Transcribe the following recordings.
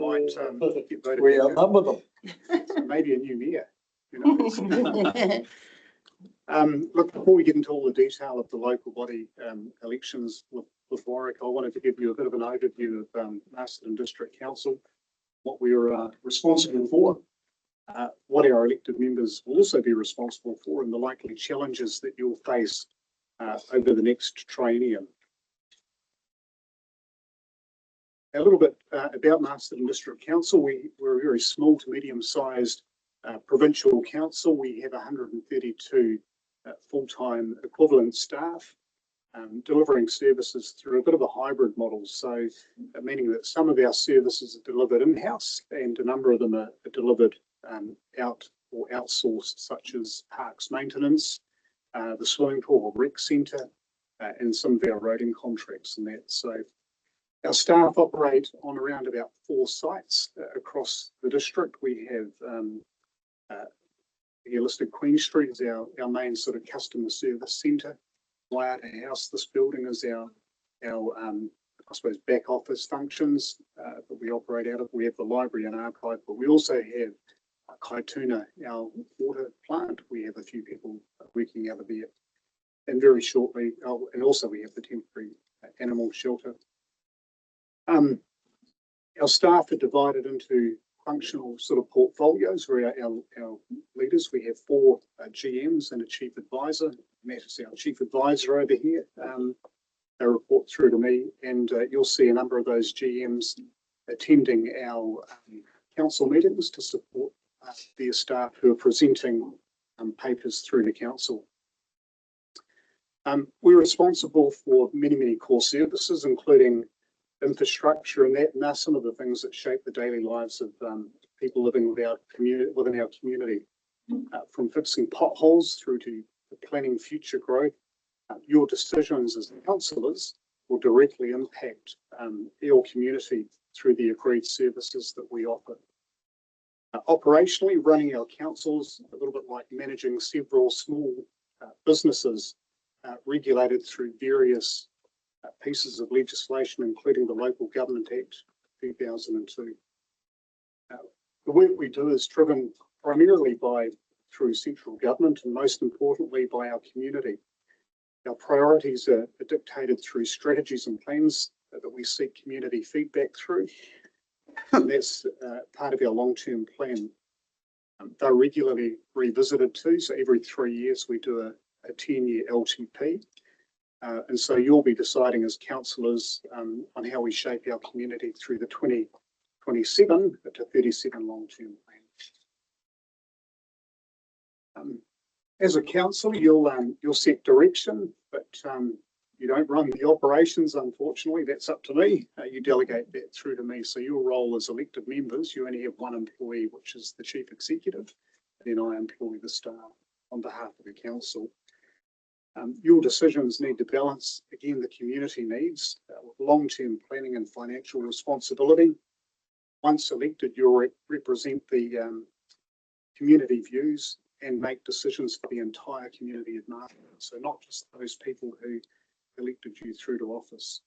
might get voted. We are up with them. So maybe a new mayor. Who knows? Look, before we get into all the detail of the local body elections with Warwick, I wanted to give you a bit of an overview of Masterton District Council, what we are responsible for, what our elected members will also be responsible for, and the likely challenges that you'll face over the next triennium. A little bit about Masterton District Council. We're a very small to medium-sized provincial council. We have 132 full-time equivalent staff, delivering services through a bit of a hybrid model. So meaning that some of our services are delivered in-house and a number of them are delivered out or outsourced, such as parks maintenance, the swimming pool or rec centre, and some of our roading contracts and that. So our staff operate on around about 4 sites across the district. We have here listed Queen Street as our main sort of customer service centre. Waiata House, this building is our I suppose back office functions that we operate out of. We have the library and archive, but we also have Kaituna, our water plant. We have a few people working out of there. And very shortly, and also we have the temporary animal shelter. Our staff are divided into functional sort of portfolios where our leaders, we have 4 GMs and a chief advisor. Matt is our chief advisor over here. They report through to me, and you'll see a number of those GMs attending our council meetings to support their staff who are presenting papers through the council. We're responsible for many core services, including infrastructure and that, and that's some of the things that shape the daily lives of people living within our community, from fixing potholes through to planning future growth. Your decisions as councillors will directly impact our community through the agreed services that we offer. Operationally, running our councils a little bit like managing several small businesses regulated through various pieces of legislation, including the Local Government Act 2002. The work we do is driven primarily through central government and most importantly by our community. Our priorities are dictated through strategies and plans that we seek community feedback through. And that's part of our long-term plan. They're regularly revisited too, so every 3 years we do a 10-year LTP. And so you'll be deciding as councillors on how we shape our community through the 2027 to 37 long-term plan. As a council, you'll set direction, but you don't run the operations, unfortunately. That's up to me. You delegate that through to me. So your role as elected members, you only have one employee, which is the chief executive. Then I employ the staff on behalf of the council. Your decisions need to balance, again, the community needs with long-term planning and financial responsibility. Once elected, you'll represent the community views and make decisions for the entire community of Masterton. So not just those people who elected you through to office.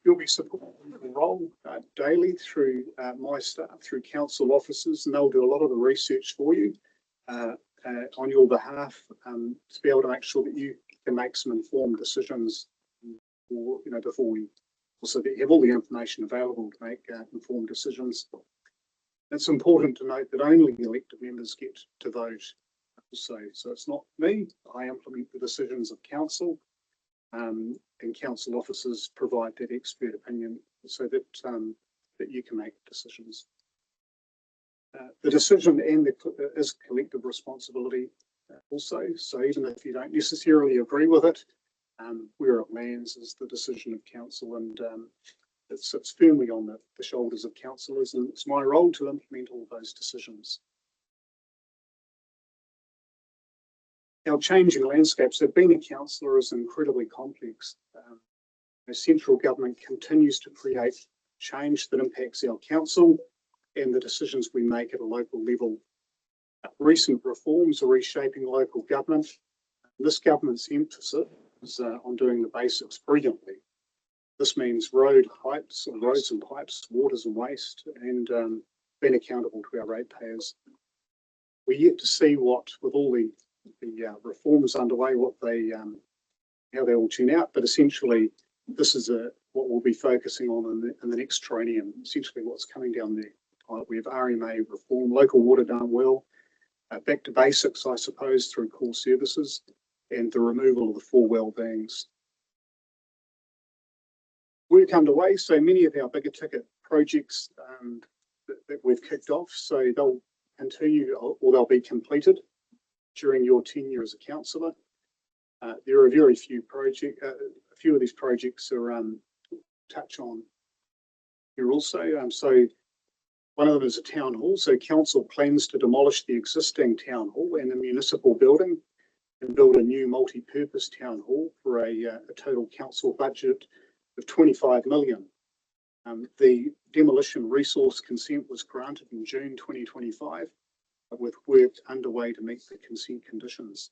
You'll be supported in the role daily through my staff, through council officers, and they'll do a lot of the research for you on your behalf to be able to make sure that you can make some informed decisions, or before we also have all the information available to make informed decisions. It's important to note that only the elected members get to vote. So it's not me. I implement the decisions of council, and council officers provide that expert opinion so that that you can make decisions. The decision is collective responsibility also. So even if you don't necessarily agree with it, where it lands is the decision of council, and it sits firmly on the shoulders of councillors, and it's my role to implement all those decisions. Our changing landscapes, so being a councillor is incredibly complex. The central government continues to create change that impacts our council and the decisions we make at a local level. Recent reforms are reshaping local government. This government's emphasis is on doing the basics brilliantly. This means roads and pipes, waters and waste, and being accountable to our ratepayers. We're yet to see what, with all the reforms underway, how they all turn out. But essentially, this is what we'll be focusing on in the next triennium. Essentially, what's coming down there. We have RMA reform, local water done well, back to basics, I suppose, through core services, and the removal of the 4 well-beings. Work underway, so many of our bigger ticket projects that we've kicked off, so they'll continue or they'll be completed during your tenure as a councillor. There are very few projects, a few of these projects are touch on here also. So one of them is a town hall. So council plans to demolish the existing town hall and the municipal building and build a new multi-purpose town hall for a total council budget of 25 million. The demolition resource consent was granted in June 2025, with work underway to meet the consent conditions.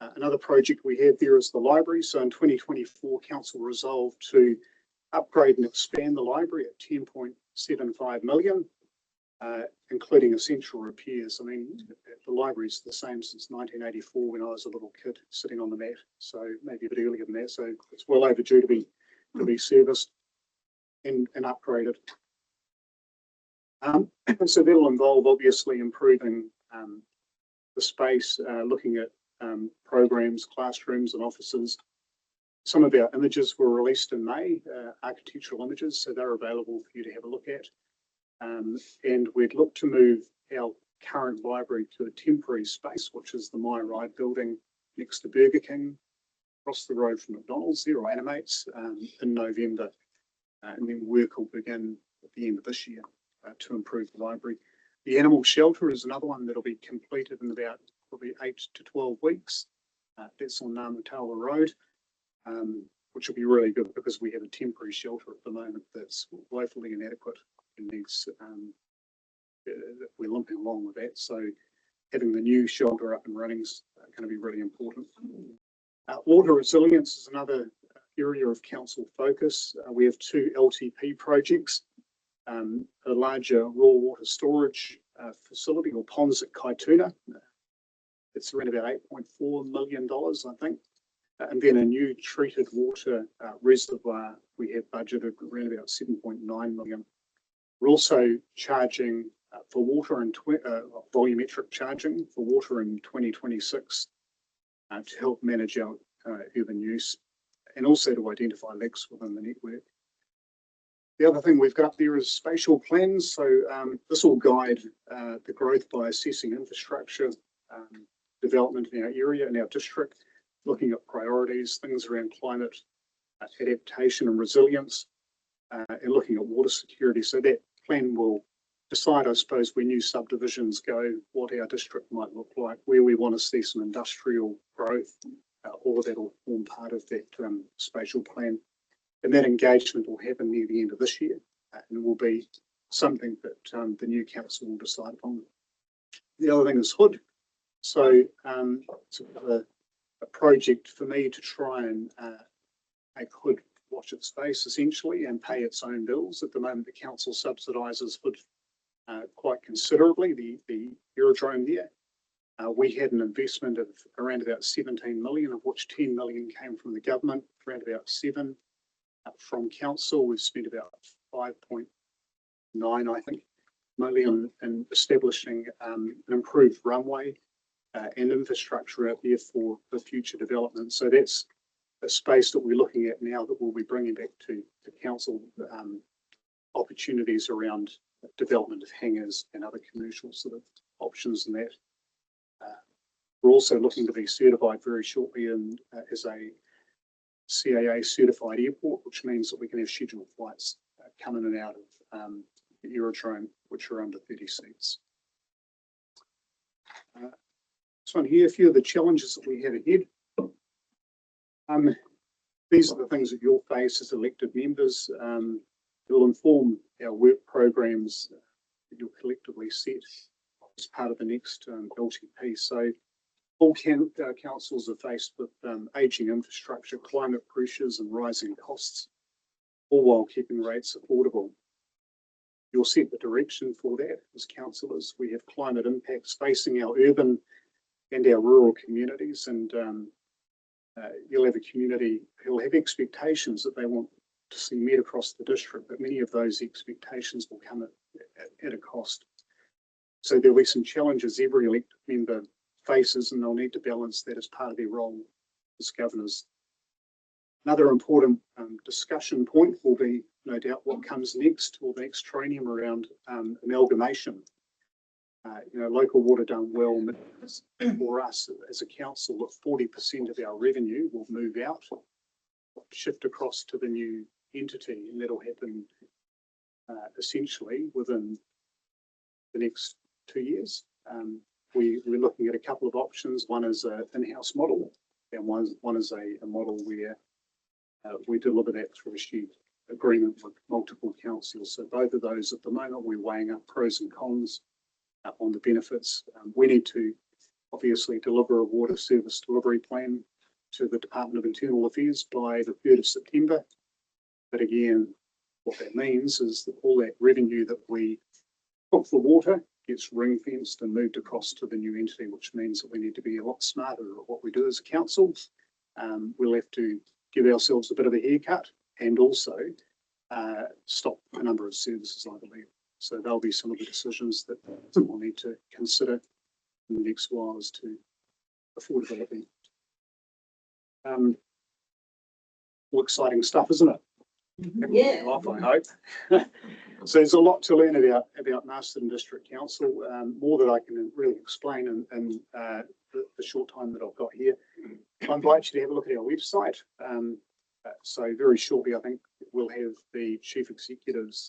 Another project we have there is the library. So in 2024, council resolved to upgrade and expand the library at 10.75 million, including essential repairs. I mean, the library's the same since 1984 when I was a little kid sitting on the mat. So maybe a bit earlier than that. So it's well overdue to be serviced and upgraded. So that'll involve obviously improving the space, looking at programs, classrooms and offices. Some of our images were released in May, architectural images, so they're available for you to have a look at. And we'd look to move our current library to a temporary space, which is the My Ride building next to Burger King, across the road from McDonald's there, or Animates, in November. And then work will begin at the end of this year to improve the library. The animal shelter is another one that'll be completed in about probably 8 to 12 weeks. That's on Namatawa Road, which will be really good because we have a temporary shelter at the moment that's woefully inadequate and needs, we're limping along with that. So having the new shelter up and running is going to be really important. Water resilience is another area of council focus. We have 2 LTP projects, a larger raw water storage facility or ponds at Kaituna. It's around about $8.4 million, I think. And then a new treated water reservoir we have budgeted around about 7.9 million. We're also charging for water and volumetric charging for water in 2026 to help manage our urban use and also to identify leaks within the network. The other thing we've got up there is spatial plans. So this will guide the growth by assessing infrastructure development in our area, in our district, looking at priorities, things around climate adaptation and resilience, and looking at water security. So that plan will decide, I suppose, where new subdivisions go, what our district might look like, where we want to see some industrial growth, all of that will form part of that spatial plan. And that engagement will happen near the end of this year and will be something that the new council will decide upon. The other thing is Hood. So it's a project for me to try and make Hood wash its face essentially and pay its own bills. At the moment, the council subsidises Hood quite considerably, the aerodrome there. We had an investment of around about 17 million, of which 10 million came from the government, around about 7 from council. We've spent about 5.9, I think, million in establishing an improved runway and infrastructure out there for future development. So that's a space that we're looking at now that we'll be bringing back to council, opportunities around development of hangars and other commercial sort of options in that. We're also looking to be certified very shortly as a CAA certified airport, which means that we can have scheduled flights come in and out of the aerodrome, which are under 30 seats. This one here, a few of the challenges that we have ahead. These are the things that you'll face as elected members. It will inform our work programs that you'll collectively set as part of the next LTP. So all councils are faced with ageing infrastructure, climate pressures and rising costs. all while keeping rates affordable. You'll set the direction for that as councillors. We have climate impacts facing our urban and our rural communities, and you'll have a community who'll have expectations that they want to see met across the district, but many of those expectations will come at a cost. So there'll be some challenges every elected member faces, and they'll need to balance that as part of their role as governors. Another important discussion point will be, no doubt, what comes next, or the next training around amalgamation. Local water done well for us as a council, that 40% of our revenue will move out, shift across to the new entity, and that'll happen essentially within the next 2 years. We're looking at a couple of options. One is an in-house model, and one is a model where we deliver that through a shared agreement with multiple councils. So both of those at the moment, we're weighing up pros and cons on the benefits. We need to obviously deliver a water service delivery plan to the Department of Internal Affairs by the 3rd of September. But again, what that means is that all that revenue that we put for water gets ring fenced and moved across to the new entity, which means that we need to be a lot smarter at what we do as a council. We'll have to give ourselves a bit of a haircut, and also stop a number of services, I believe. So there'll be some of the decisions that we'll need to consider in the next while as to affordability. All exciting stuff, isn't it? Yeah. Off, I hope. So there's a lot to learn about Masterton District Council, more that I can really explain in the short time that I've got here. I invite you to have a look at our website. So very shortly, I think we'll have the chief executive's,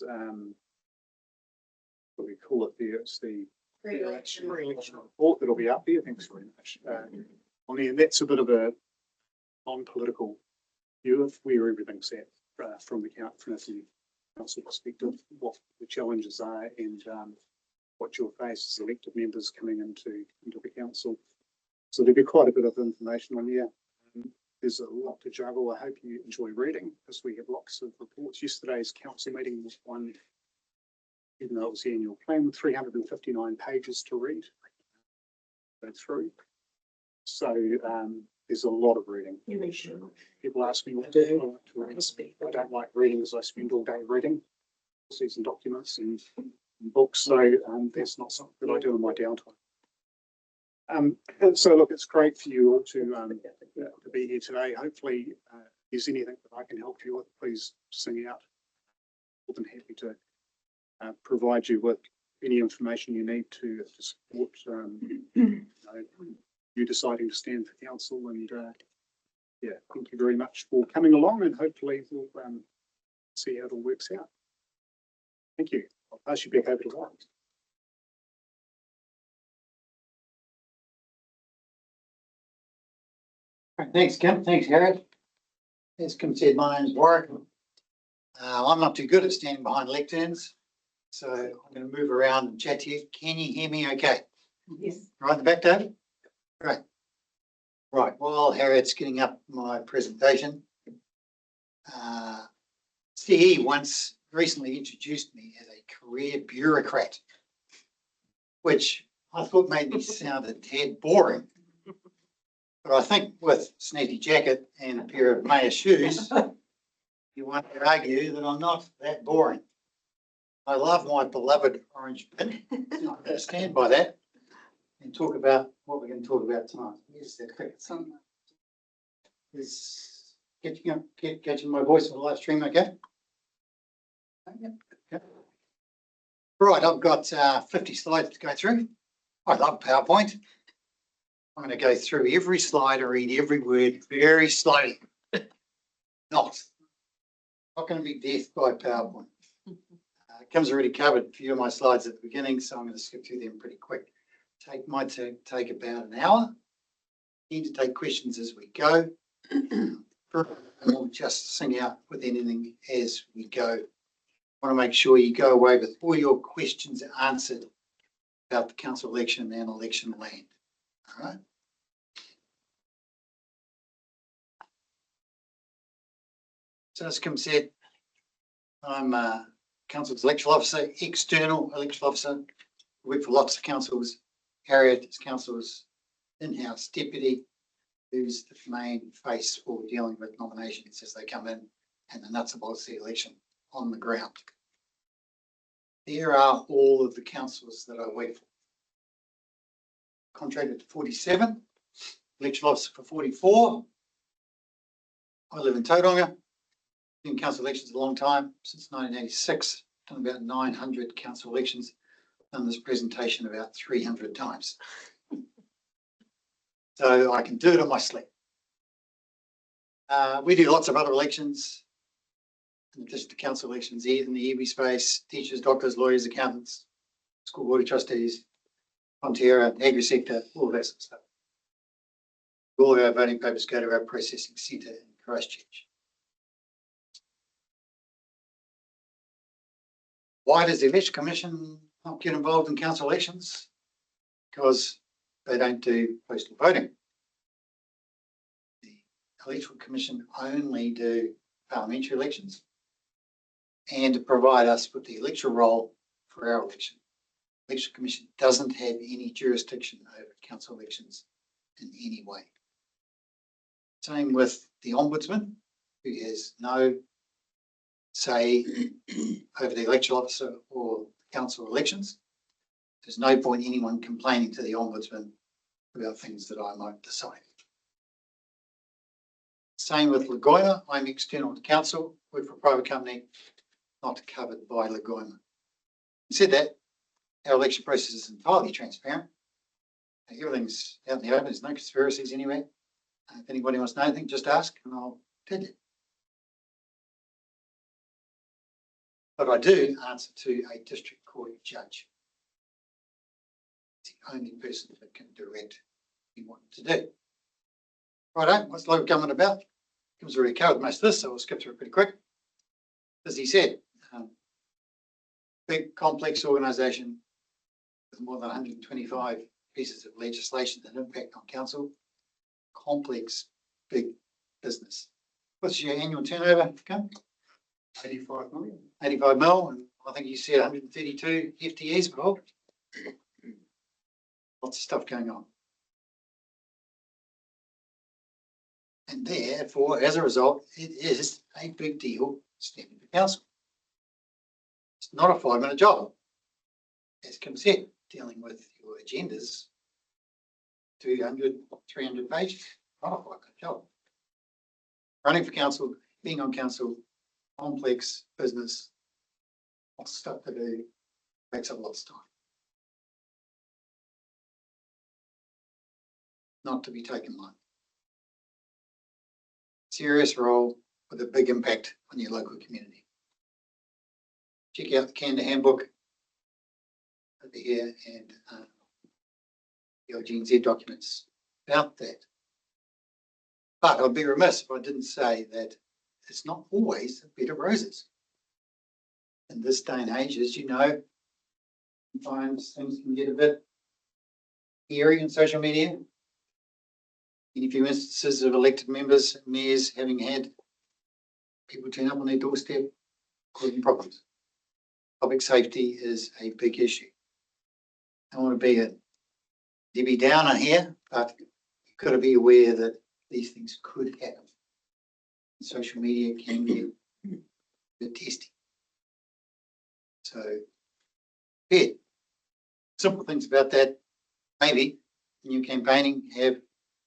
what we call it there, it's the Re-election report that'll be up there. Thanks very much. On there, and that's a bit of a non-political view of where everything's at from the council perspective, what the challenges are, and what you'll face as elected members coming into the council. So there'll be quite a bit of information on here. There's a lot to juggle. I hope you enjoy reading, because we have lots of reports. Yesterday's council meeting was one, even though it was the annual plan, 359 pages to read, go through. So there's a lot of reading. People ask me what I like to read. I don't like reading, because I spend all day reading policies and documents and books. So that's not something that I do in my downtime. So look, it's great for you all to be here today. Hopefully, if there's anything that I can help you with, please sing out. More than happy to provide you with any information you need to support you deciding to stand for council. And yeah, thank you very much for coming along, and hopefully we'll see how it all works out. Thank you. I'll pass you back over to Warwick. Thanks, Kim. Thanks, Harriet. As Kim said, my name's Warwick. I'm not too good at standing behind lecterns, so I'm going to move around and chat to you. Can you hear me okay? Yes. Right in the back, David? Great. Right, while Harriet's getting up my presentation, CE once recently introduced me as a career bureaucrat, which I thought made me sound a tad boring. But I think with snazzy jacket and a pair of Maya shoes, you want to argue that I'm not that boring. I love my beloved orange pin. I'm going to stand by that and talk about what we're going to talk about tonight. Yes, that cricket song. Is catching my voice on the live stream, okay? Okay. Right, I've got 50 slides to go through. I love PowerPoint. I'm going to go through every slide and read every word very slowly. Not going to be death by PowerPoint. Kim's already covered a few of my slides at the beginning, so I'm going to skip through them pretty quick. Might take about an hour. Need to take questions as we go. And we'll just sing out with anything as we go. I want to make sure you go away with all your questions answered about the council election and election land. All right. So as Kim said, I'm council's electoral officer, external electoral officer. Work for lots of councils. Harriet is council's in-house deputy, who's the main face for dealing with nominations as they come in and the nuts and bolts of the election on the ground. There are all of the councils that I work for. Contracted to 47, electoral officer for 44. I live in Tauranga. Been in council elections a long time, since 1986. Done about 900 council elections. Done this presentation about 300 times. So I can do it on my sleep. We do lots of other elections. In addition to council elections, in the EB space, teachers, doctors, lawyers, accountants, school board of trustees, Fonterra, agri sector, all of that sort of stuff. All of our voting papers go to our processing centre in Christchurch. Why does the Election Commission not get involved in council elections? Because they don't do postal voting. The Electoral Commission only do parliamentary elections and provide us with the electoral roll for our election. The Election Commission doesn't have any jurisdiction over council elections in any way. Same with the Ombudsman, who has no say over the electoral officer or council elections. There's no point anyone complaining to the Ombudsman about things that I might decide. Same with Lagoima. I'm external to council, work for a private company, not covered by Lagoima. Said that, our election process is entirely transparent. Everything's out in the open. There's no conspiracies anywhere. If anybody wants to know anything, just ask and I'll tell you. But I do answer to a district court judge. It's the only person that can direct me what to do. Righto, what's local government about? Kim's already covered most of this, so we'll skip through it pretty quick. As he said, big complex organisation with more than 125 pieces of legislation that impact on council. Complex, big business. What's your annual turnover, Kim? 85 million. 85 mil, and I think you said 132 FTEs involved. Lots of stuff going on. And therefore, as a result, it is a big deal stepping to council. It's not a 5-minute job. As Kim said, dealing with your agendas, 200, 300 pages, not a 5-minute job. Running for council, being on council, complex business, lots of stuff to do, takes up lots of time. Not to be taken lightly. Serious role with a big impact on your local community. Check out the Canada Handbook over here and the GNZ documents about that. But I'd be remiss if I didn't say that it's not always a bed of roses. In this day and age, as you know, sometimes things can get a bit hairy on social media. In a few instances of elected members, mayors having had people turn up on their doorstep causing problems. Public safety is a big issue. I don't want to be a Debbie Downer here, but you've got to be aware that these things could happen. Social media can be a bit testy. So, yeah, simple things about that. Maybe when you're campaigning, have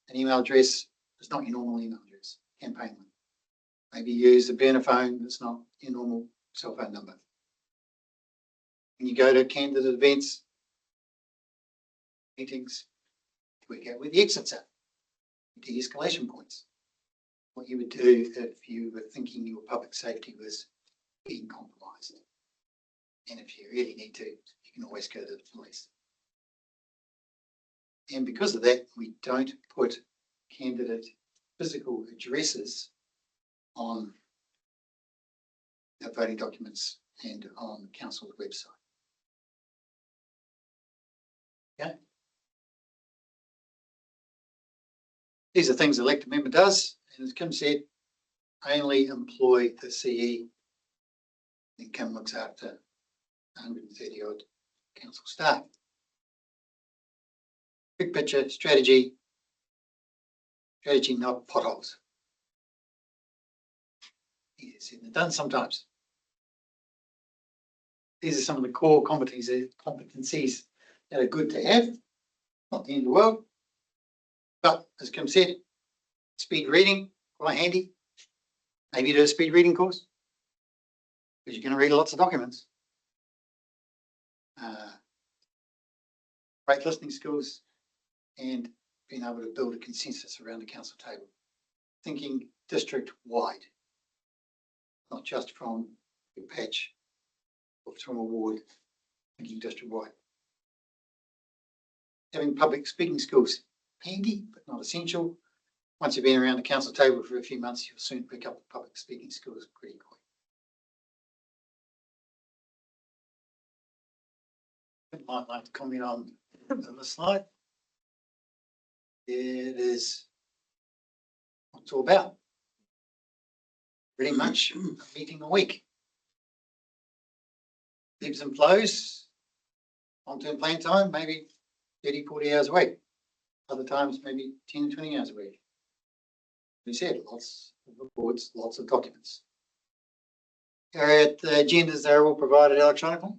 an email address that's not your normal email address, campaign one. Maybe use a burner phone that's not your normal cell phone number. When you go to candidate events, meetings, work out where the exits are, de-escalation points. What you would do if you were thinking your public safety was being compromised. And if you really need to, you can always go to the police. And because of that, we don't put candidate physical addresses on our voting documents and on the council's website. Okay. These are things the elected member does, and as Kim said, only employ the CE Then Kim looks after 130 odd council staff. Big picture, strategy, not potholes. Easier said than done sometimes. These are some of the core competencies that are good to have, not the end of the world. But as Kim said, speed reading, quite handy. Maybe do a speed reading course, because you're going to read lots of documents. Great listening skills and being able to build a consensus around the council table. Thinking district wide, not just from your patch or from a ward, thinking district wide. Having public speaking skills, handy but not essential. Once you've been around the council table for a few months, you'll soon pick up the public speaking skills pretty quick. I might like to comment on the slide. It is what it's all about. Pretty much a meeting a week. Ebbs and flows. Long-term plan time, maybe 30, 40 hours a week. Other times, maybe 10 to 20 hours a week. We said lots of reports, lots of documents. At the agendas, they're all provided electronically.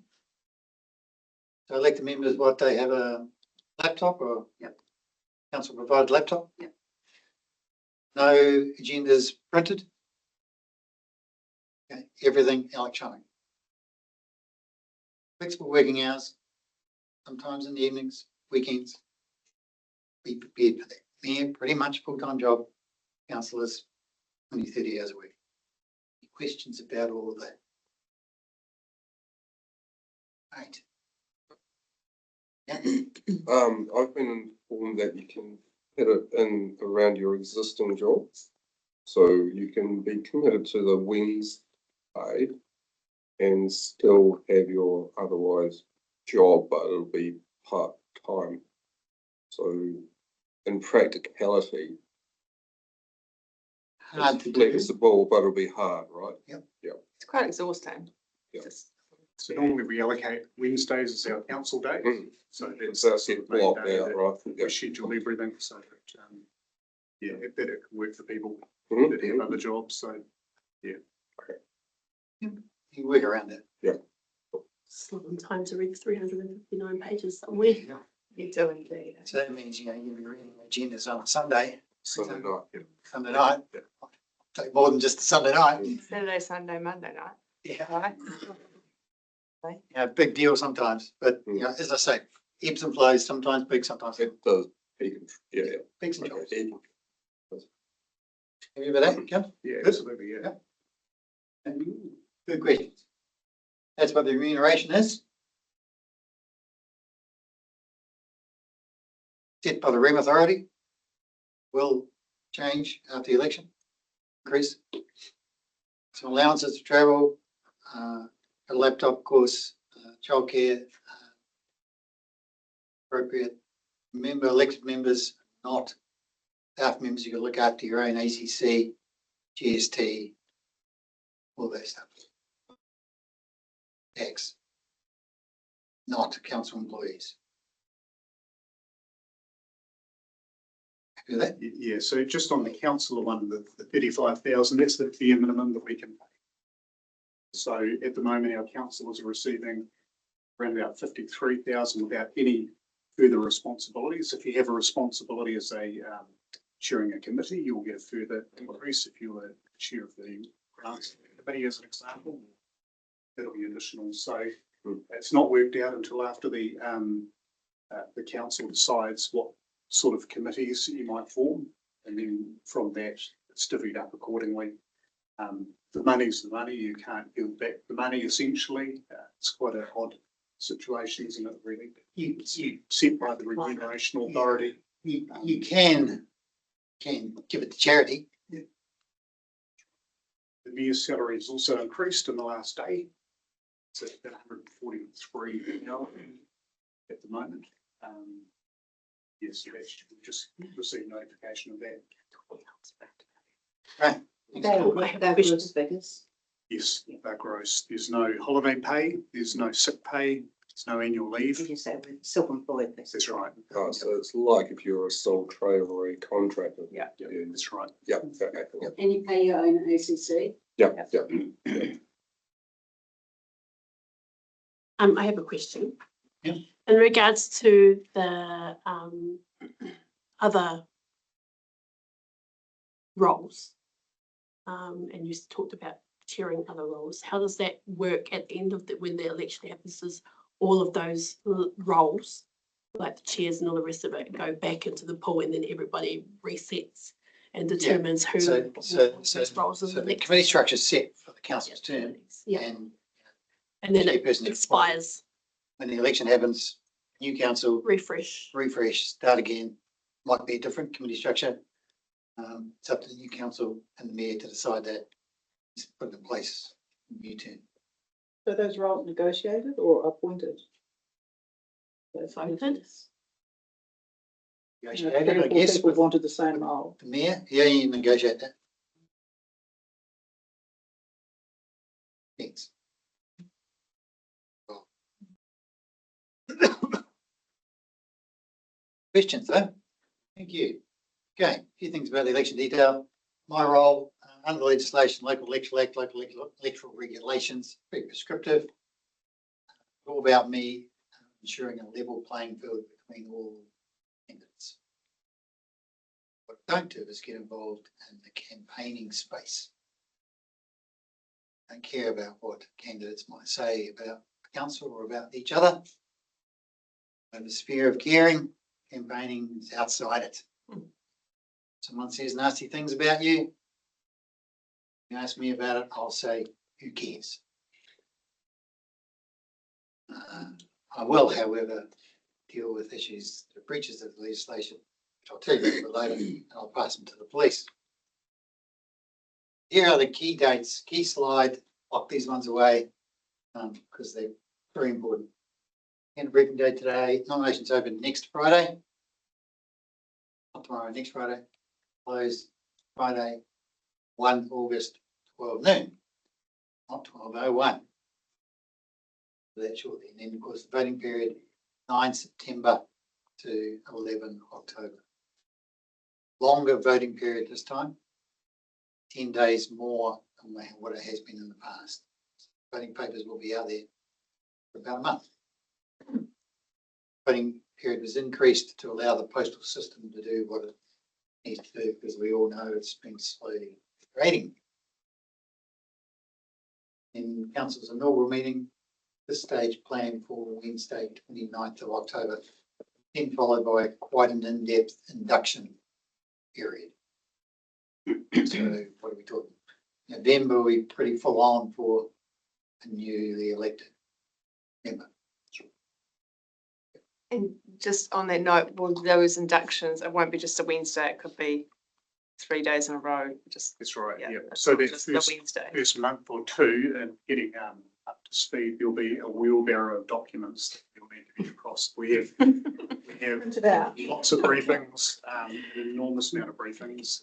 So elected members, what, they have a laptop or council provided laptop? Yep. No agendas printed. Okay, everything electronic. Flexible working hours, sometimes in the evenings, weekends. Be prepared for that. Yeah, pretty much full-time job. Councillors, 20, 30 hours a week. Any questions about all of that? Right. Yeah. I've been informed that you can fit it in around your existing job. So you can be committed to the Wednesday and still have your otherwise job, but it'll be part-time. So in practicality, Hard it's to do. flexible, but it'll be hard, right? It's quite exhausting. Yeah. So normally we allocate Wednesdays as our council day. Mm. So that's So the it's sort of main blocked day out, that right? we schedule everything so that, that it can work for people Mhm. that have other jobs. So You work around that. Some time to read 359 pages somewhere. You do indeed. So that means, you'll be reading agendas on a Sunday, Sunday night. Sunday night. Yeah. Take more than just a Sunday night. Saturday, Sunday, Monday night. Yeah. Right. Yeah, big deal sometimes, but as I say, ebbs and flows, sometimes big, sometimes It does peak and, yeah. peaks and troughs. Okay. Have you ever that, Kim? yeah, absolutely, yeah. Good questions. That's what the remuneration is. Set by the REM authority. Will change after the election. Increase. Some allowances to travel, a laptop course, childcare, appropriate. Elected members, not staff members, you can look after your own ACC, GST, all that stuff. Tax, not council employees. Happy with that? Yeah, so just on the councillor one, the 35,000, that's the bare minimum that we can pay. So at the moment, our councillors are receiving around about 53,000 without any further responsibilities. If you have a responsibility as a chairing a committee, you'll get a further increase. If you were chair of the grants committee, as an example, that'll be additional. So it's not worked out until after the council decides what sort of committees you might form, and then from that it's divvied up accordingly. The money's the money, you can't give back the money essentially. It's quite an odd situation, isn't it, really? You set by the remuneration authority. You can give it to charity. The mayor's salary has also increased in the last day. It's at 143 now at the moment. Yes, we've just received notification of that. Right. Those figures. Yes, they're gross. There's no holiday pay, there's no sick pay, there's no annual leave. You say we're self-employed. That's right. Oh, so it's like if you're a sole trader or a contractor. Yeah. Yeah, that's right. Yeah, okay, yeah, And you pay your own ACC. yeah, yeah. I have a question. Yeah. In regards to the other roles, and you talked about chairing other roles. How does that work at the end of when the election happens? Is all of those roles, like the chairs and all the rest of it, go back into the pool, and then everybody resets and determines who So those roles are the elected? committee structure is set for the council's term, Yeah, and and then it chairperson expires. when the election happens, new council Refresh. refresh, start again. Might be a different committee structure. It's up to the new council and the mayor to decide that. It's put in place in new term. So those roles negotiated or appointed? Appointed. Negotiated, Three or I four guess, people with wanted the same role. the mayor. Yeah, you negotiate that. Thanks. Questions though? Thank you. Okay, a few things about the election detail. My role under the legislation, local electoral act, local electoral regulations, very prescriptive. All about me ensuring a level playing field between all candidates. What I don't do is get involved in the campaigning space. I don't care about what candidates might say about the council or about each other. In the sphere of caring, campaigning is outside it. Someone says nasty things about you, you ask me about it, I'll say, who cares? I will, however, deal with issues, the breaches of the legislation, which I'll tell you about later, and I'll pass them to the police. Here are the key dates, key slide, lock these ones away, because they're very important. End briefing day today, nominations open next Friday. Not tomorrow, next Friday. Closed Friday, 1 August, 12 noon, not 12:01. That shortly. And then, of course, the voting period, 9 September to 11 October. Longer voting period this time, 10 days more than what it has been in the past. Voting papers will be out there for about a month. Voting period was increased to allow the postal system to do what it needs to do, because we all know it's been slowly degrading. In council's inaugural meeting, this stage planned for Wednesday, 29th of October, then followed by quite an in-depth induction period. So what are we talking? November, we pretty full on for a newly elected member. And just on that note, will those inductions, it won't be just a Wednesday, it could be 3 days in a row, just, That's right, yeah. yeah. it's So not that just the first, Wednesday. first month or two and getting up to speed, there'll be a wheelbarrow of documents that you'll need to get across. We have Printed out. lots of briefings, an enormous amount of briefings,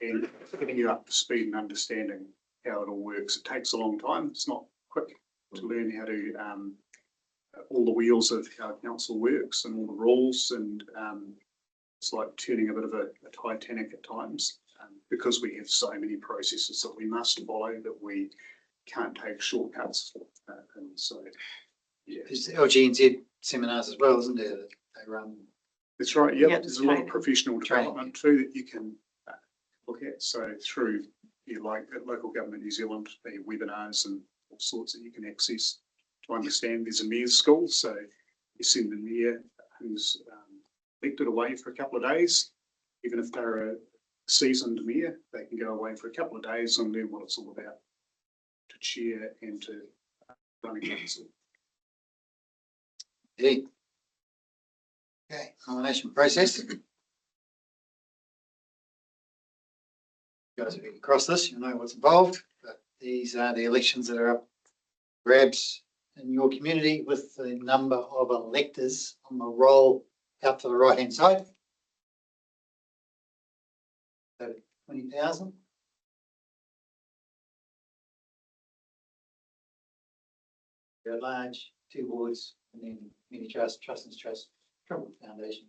and getting you up to speed and understanding how it all works. It takes a long time. It's not quick to learn how to all the wheels of how council works and all the rules, and it's like turning a bit of a Titanic at times, because we have so many processes that we must follow that we can't take shortcuts. And so, yeah. There's LGNZ seminars as well, isn't there? That they run. That's right, yeah. Yeah, There's a lot of training. professional Training. development too that you can look at. So through, like at Local Government New Zealand, they have webinars and all sorts that you can access to understand. There's a mayor's school, so you send the mayor who's elected away for a couple of days. Even if they're a seasoned mayor, they can go away for a couple of days and learn what it's all about to chair and to run a council. Indeed. Okay, nomination process. You guys have been across this, you know what's involved, but these are the elections that are up for grabs in your community, with the number of electors on the roll out to the right hand side. So 20,000. at large, 2 wards, and then Community Trust, Trust Trumbull Foundation,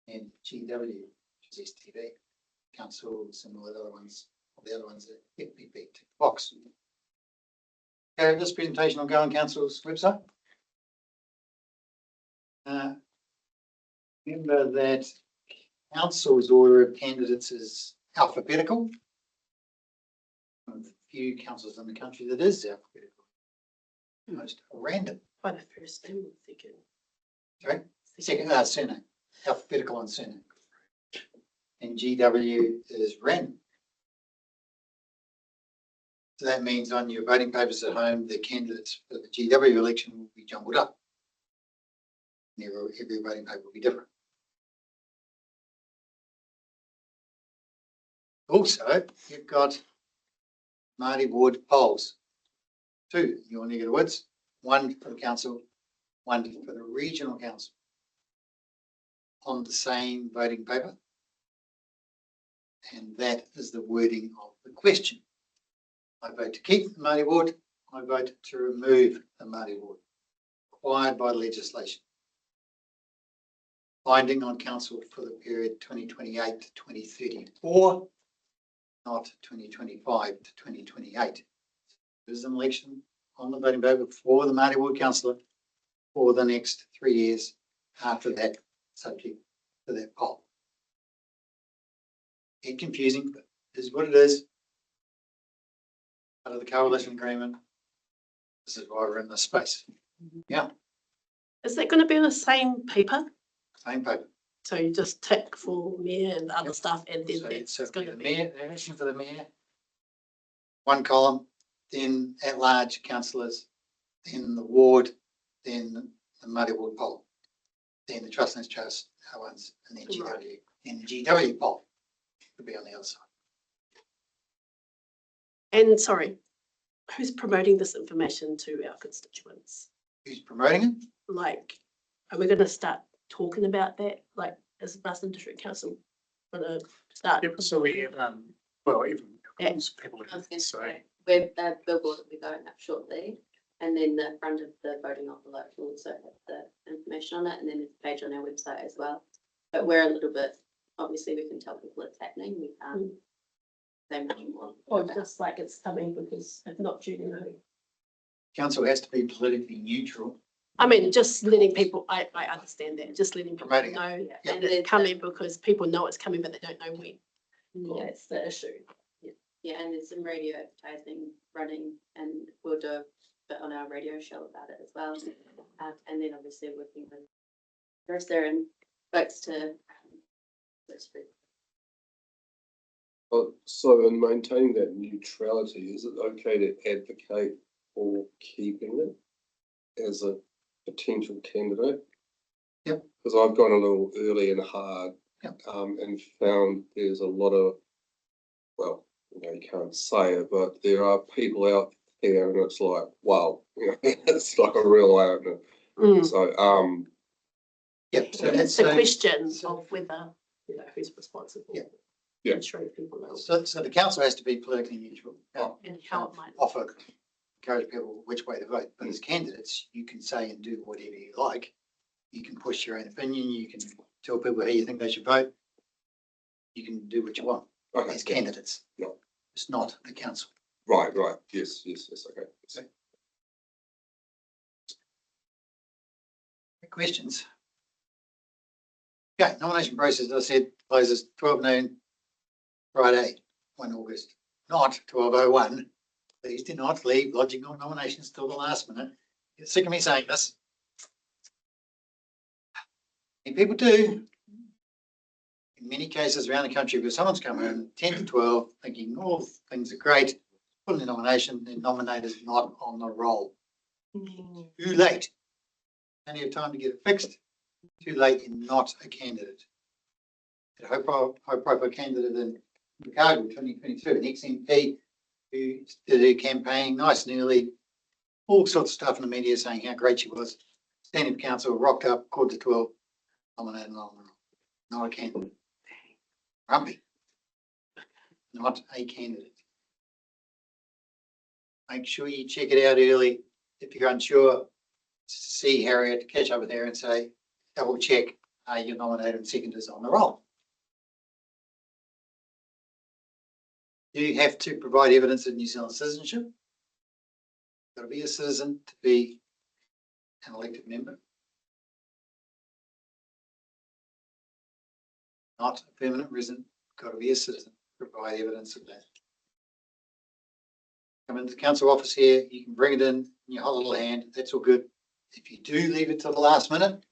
and GW, which is STV, councils and all the other ones, that FPP tick the box. Okay, this presentation will go on council's website. Remember that council's order of candidates is alphabetical. One of the few councils in the country that is alphabetical. Most random. By the first name, I'm thinking. Sorry? Second, surname. Alphabetical and surname. And GW is random. So that means on your voting papers at home, the candidates for the GW election will be jumbled up. Every voting paper will be different. Also, you've got Marty Ward polls. 2 in your neck of the woods, 1 for the council, 1 for the regional council. On the same voting paper. And that is the wording of the question. I vote to keep the Marty Ward. I vote to remove the Marty Ward. Required by legislation. Binding on council for the period 2028 to 2034, not 2025 to 2028. There's an election on the voting paper for the Marty Ward councillor for the next 3 years after that, subject to that poll. It's confusing, but it is what it is. Part of the coalition agreement. This is why we're in this space. Yeah, Is that going to be on the same paper? same paper. So you just tick for mayor and other stuff, and then So it's it's going the to be. mayor, the election for the mayor, 1 column, then at large councillors, then the ward, then the Marty Ward poll, then the Trust and Trust ones, and then GW, and the GW poll would be on the other side. And sorry, who's promoting this information to our constituents? Who's promoting it? Like, are we going to start talking about that? Like, as Boston District Council, going to start? Yep, so we have, well, even Yeah. people, I was going to so say, we're billboard will be going up shortly, and then the front of the voting envelope will also have the information on it, and then there's a page on our website as well. But we're a little bit, obviously, we can tell people it's happening. We can't say much more. Or about it. just like it's coming because if not due to who? Council has to be politically neutral. I mean, just letting people, I understand that, just letting people Promoting it. know Yeah, that and it's there's coming because people know it's coming, but they don't know when. Yeah. That's the issue. Yeah, and there's some radio advertising running, and we'll do a bit on our radio show about it as well. And then obviously working with Mercer and folks to So in maintaining that neutrality, is it okay to advocate for keeping it as a potential candidate? Yep. Because I've gone a little early and hard, Yep. And found there's a lot of, well, you can't say it, but there are people out there, and it's like, wow, it's like a real eye opener. Mm. So, Yep. So It's that's the so, question so- of whether, who's responsible. Yeah. Yeah. Ensuring people know so the council has to be politically neutral. and how it might. Offer, encourage people which way to vote. But as candidates, you can say and do whatever you like. You can push your own opinion. You can tell people how you think they should vote. You can do what you want okay, as candidates. Yeah. It's not the council. right, yes, okay. Yes. Questions? Okay, nomination process, as I said, closes 12 noon, Friday, 1 August, not 12:01. Please do not leave lodging on nominations till the last minute. You're sick of me saying this. And people do. In many cases around the country, where someone's come in 10 to 12, thinking all things are great, put in the nomination, the nominator's not on the roll. Too late. Plenty of time to get it fixed. Too late, you're not a candidate. A high profile candidate in Chicago 2022, an ex-MP who did her campaign nice and early, all sorts of stuff in the media saying how great she was. Standing for council, rocked up, quarter to 12, nominated, not a candidate. Grumpy. Not a candidate. Make sure you check it out early. if you're unsure, see Harriet, catch up with her and say, double check, are you nominated and seconders on the roll? Do you have to provide evidence of New Zealand citizenship? Got to be a citizen to be an elected member. Not a permanent resident, got to be a citizen, provide evidence of that. Come into the council office here, you can bring it in your hot little hand, that's all good. If you do leave it to the last minute,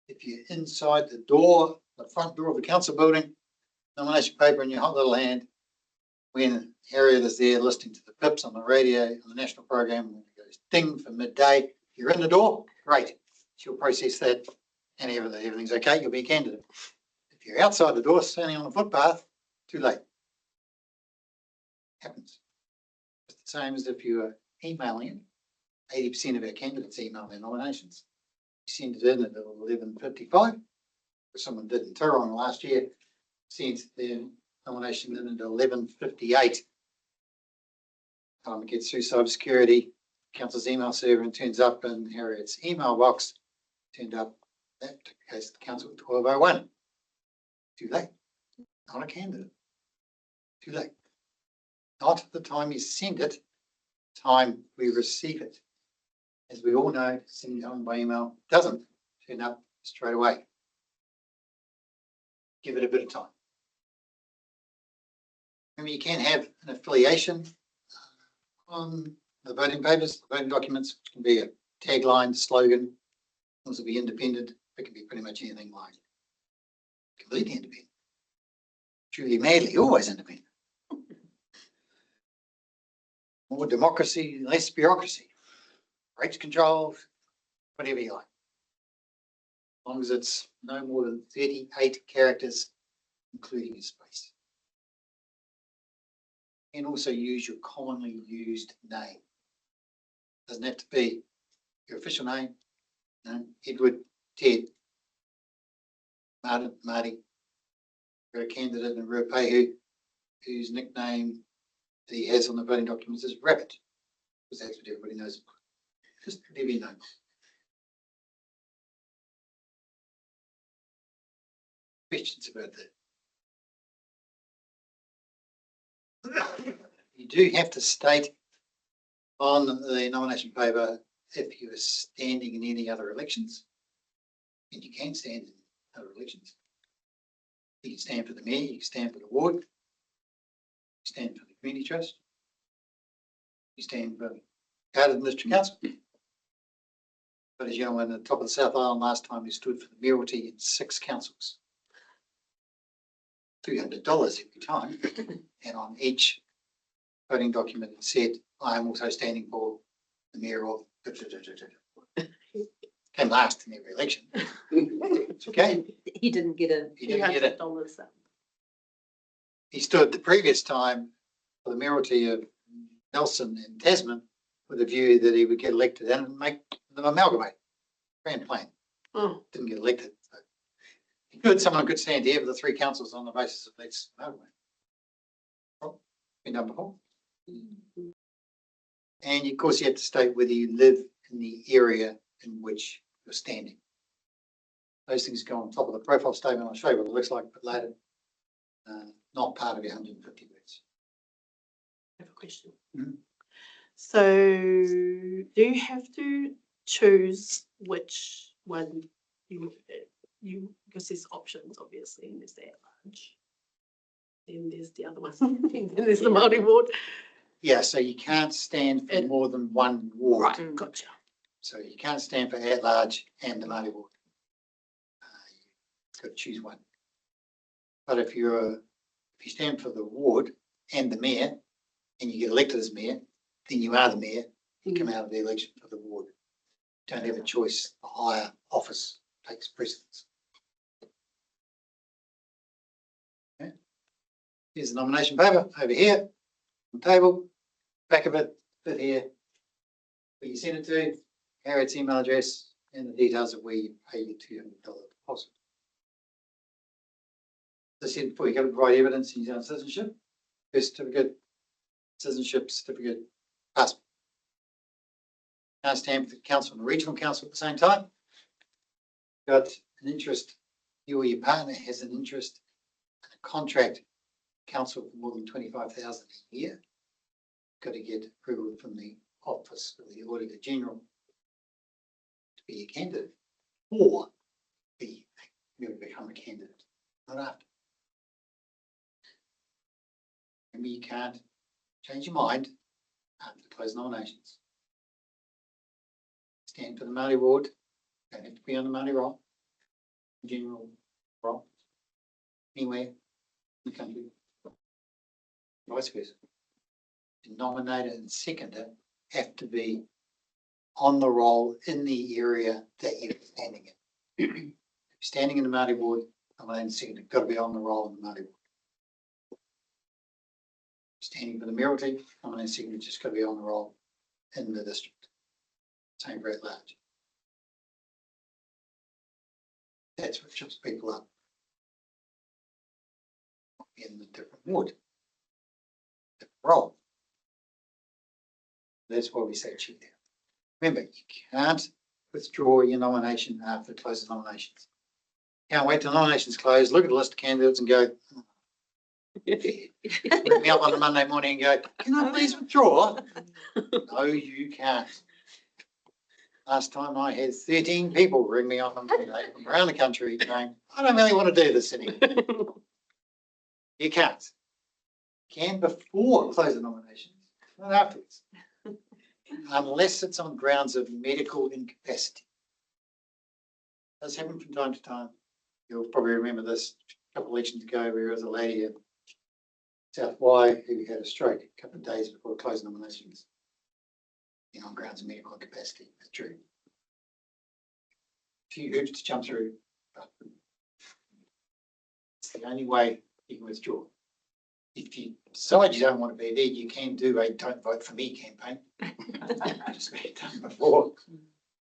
if you're inside the door, the front door of the council building, nomination paper in your hot little hand, when Harriet is there listening to the pips on the radio, on the national program, when it goes ding for midday, you're in the door, great. She'll process that and everything's okay, you'll be a candidate. If you're outside the door, standing on the footpath, too late. Happens. It's the same as if you were emailing it. 80% of our candidates email their nominations. You send it in at 11:55. Someone did in Tauranga last year, sent their nomination in at 11:58. Time it gets through cybersecurity, council's email server and turns up in Harriet's email box. Turned up, that case the council at 12:01. Too late. Not a candidate. Too late. Not the time you send it, time we receive it. As we all know, sending it home by email doesn't turn up straight away. Give it a bit of time. Remember, you can have an affiliation on the voting papers, the voting documents, which can be a tagline, slogan, things will be independent. It can be pretty much anything like completely independent. Truly, madly, always independent. More democracy, less bureaucracy. Rates control, whatever you like. As long as it's no more than 38 characters, including your space. And also use your commonly used name. Doesn't have to be your official name. No, Edward, Ted, Martin, Marty. You're a candidate in Ruapehu whose nickname that he has on the voting documents is Rabbit, because that's what everybody knows. Just whatever you know. Questions about that? You do have to state on the nomination paper if you are standing in any other elections, and you can stand in other elections. You can stand for the mayor, you can stand for the ward, you stand for the community trust, you stand for Carterton District Council. But as you know, in the top of the South Island last time, he stood for the mayoralty in 6 councils. $300 every time, and on each voting document it said, I am also standing for the mayor of. Came last in every election. It's okay. He didn't get in. He didn't get it. $300. He stood the previous time for the mayoralty of Nelson and Tasman with a view that he would get elected and make them amalgamate. Grand plan. Oh. Didn't get elected. So he could, someone could stand here for the 3 councils on the basis of let's amalgamate. Oh, been done before. And of course you have to state whether you live in the area in which you're standing. Those things go on top of the profile statement. I'll show you what it looks like a bit later. Not part of your 150 words. I have a question. Mhm. So do you have to choose which one you because there's options obviously, and there's the at-large, then there's the other one, and then there's the multi-ward. Yeah, so you can't stand for more than one ward. Right, gotcha. So you can't stand for at-large and the multi ward. You've got to choose one. But if you stand for the ward and the mayor, and you get elected as mayor, then you are the mayor. You come out of the election for the ward. Don't have a choice. The higher office takes precedence. Okay. Here's the nomination paper over here on the table. Back of it, bit here. Where you send it to, Harriet's email address, and the details of where you pay your $200 deposit. As I said before, you've got to provide evidence of New Zealand citizenship, birth certificate, citizenship certificate, passport. can't stand for the council and the regional council at the same time. Got an interest, you or your partner has an interest in a contract council for more than 25,000 a year. Got to get approval from the office of the Auditor General to be a candidate or become a candidate, not after. Remember, you can't change your mind after close nominations. Stand for the Māori ward, don't have to be on the Māori roll, general roll, anywhere in the country. Vice versa. The nominator and seconder have to be on the roll in the area that you're standing in. If you're standing in the Māori ward, nominator and seconder got to be on the roll in the Māori ward. Standing for the mayoralty, nominator and seconder just got to be on the roll in the district. Same for at large. That's what trips people up in the different ward, different role. That's why we say check down. Remember, you can't withdraw your nomination after close nominations. Can't wait till nominations close, look at the list of candidates and go, ring me up on a Monday morning and go, can I please withdraw? No, you can't. Last time I had 13 people ring me up on Monday from around the country going, I don't really want to do this anymore. You can't. You can before close the nominations, not afterwards. Unless it's on grounds of medical incapacity. It does happen from time to time. You'll probably remember this a couple of elections ago where there was a lady in South Y who had a stroke a couple of days before close nominations. On grounds of medical incapacity, that's true. A few hoops to jump through. It's the only way you can withdraw. If you decide you don't want to be there, you can do a don't vote for me campaign. Just been done before.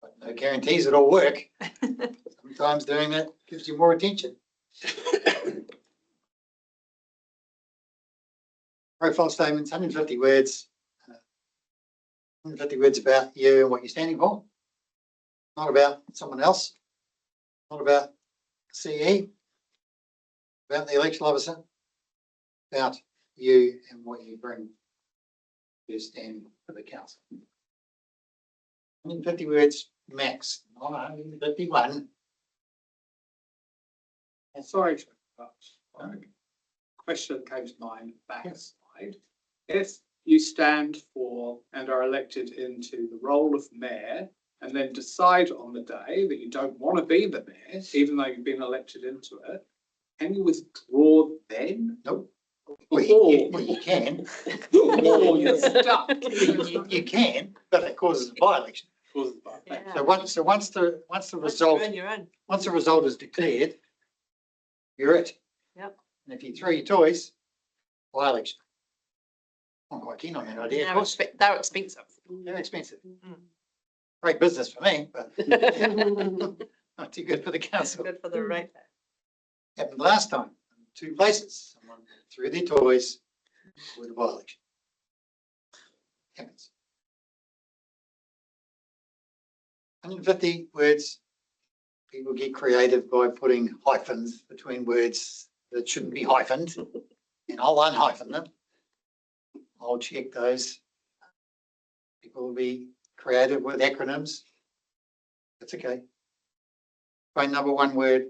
But no guarantees it'll work. Sometimes doing that gives you more attention. Profile statements, 150 words. 150 words about you and what you're standing for. Not about someone else. Not about CE. About the electoral officer. About you and what you bring to stand for the council. 150 words max, not 151. Sorry to interrupt. Question came to mind back a slide. If you stand for and are elected into the role of mayor and then decide on the day that you don't want to be the mayor, even though you've been elected into it, can you withdraw then? Nope. Or You can. or you're stuck. You can, but it causes a by-election. Yeah. So once the result once the result is declared, you're it. Yep. And if you throw your toys, by-election. I'm quite keen on that idea. Of course, They're expensive. they're expensive. Mm. Great business for me, but not too good for the council. Good for the rate. Happened last time, in 2 places. Someone threw their toys with a by-election. Happens. 150 words. People get creative by putting hyphens between words that shouldn't be hyphened, and I'll unhyphen them. I'll check those. People will be creative with acronyms. That's okay. Phone number, 1 word.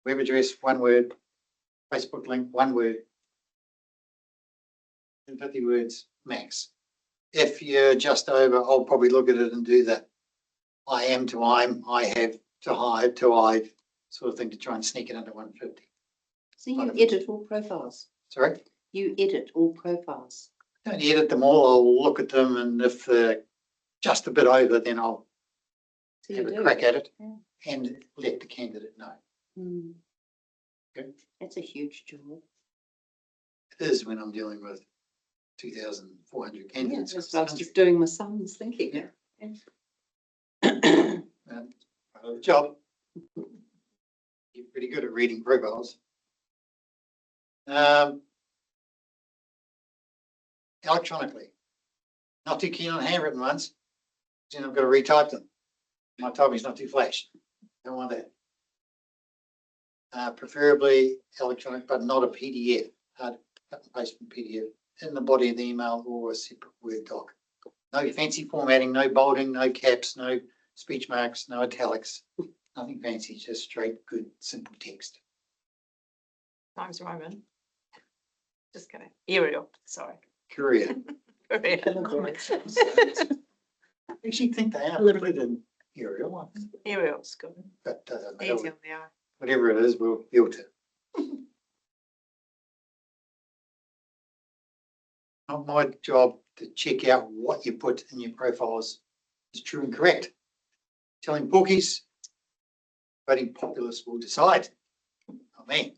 Web address, 1 word. Facebook link, 1 word. 50 words max. If you're just over, I'll probably look at it and do that. I am to I'm, I have to hive to I've sort of thing to try and sneak it under 150. So you edit all profiles? Sorry? You edit all profiles? Don't edit them all. I'll look at them, and if they're just a bit over, then I'll So have you a do? crack at it Yeah. and let the candidate know. Hmm. Okay. That's a huge job. It is when I'm dealing with 2,400 Yeah, candidates. that's what I was just doing my son's thinking. Yeah. Yeah. Part of the job. You're pretty good at reading profiles. Electronically. Not too keen on handwritten ones. Then I've got to retype them. My typing's not too flash. Don't want that. Preferably electronic, but not a PDF. Hard cut and paste from PDF in the body of the email or a separate Word doc. No fancy formatting, no bolding, no caps, no speech marks, no italics. Nothing fancy, just straight, good, simple text. Times Roman. Just kidding. Arial, sorry. Courier. Arial. I actually think they are printed in Arial, Arial's good. but Easy on the eye. whatever it is, we'll build it. Not my job to check out what you put in your profiles is true and correct. Telling porkies, voting populists will decide. Not me.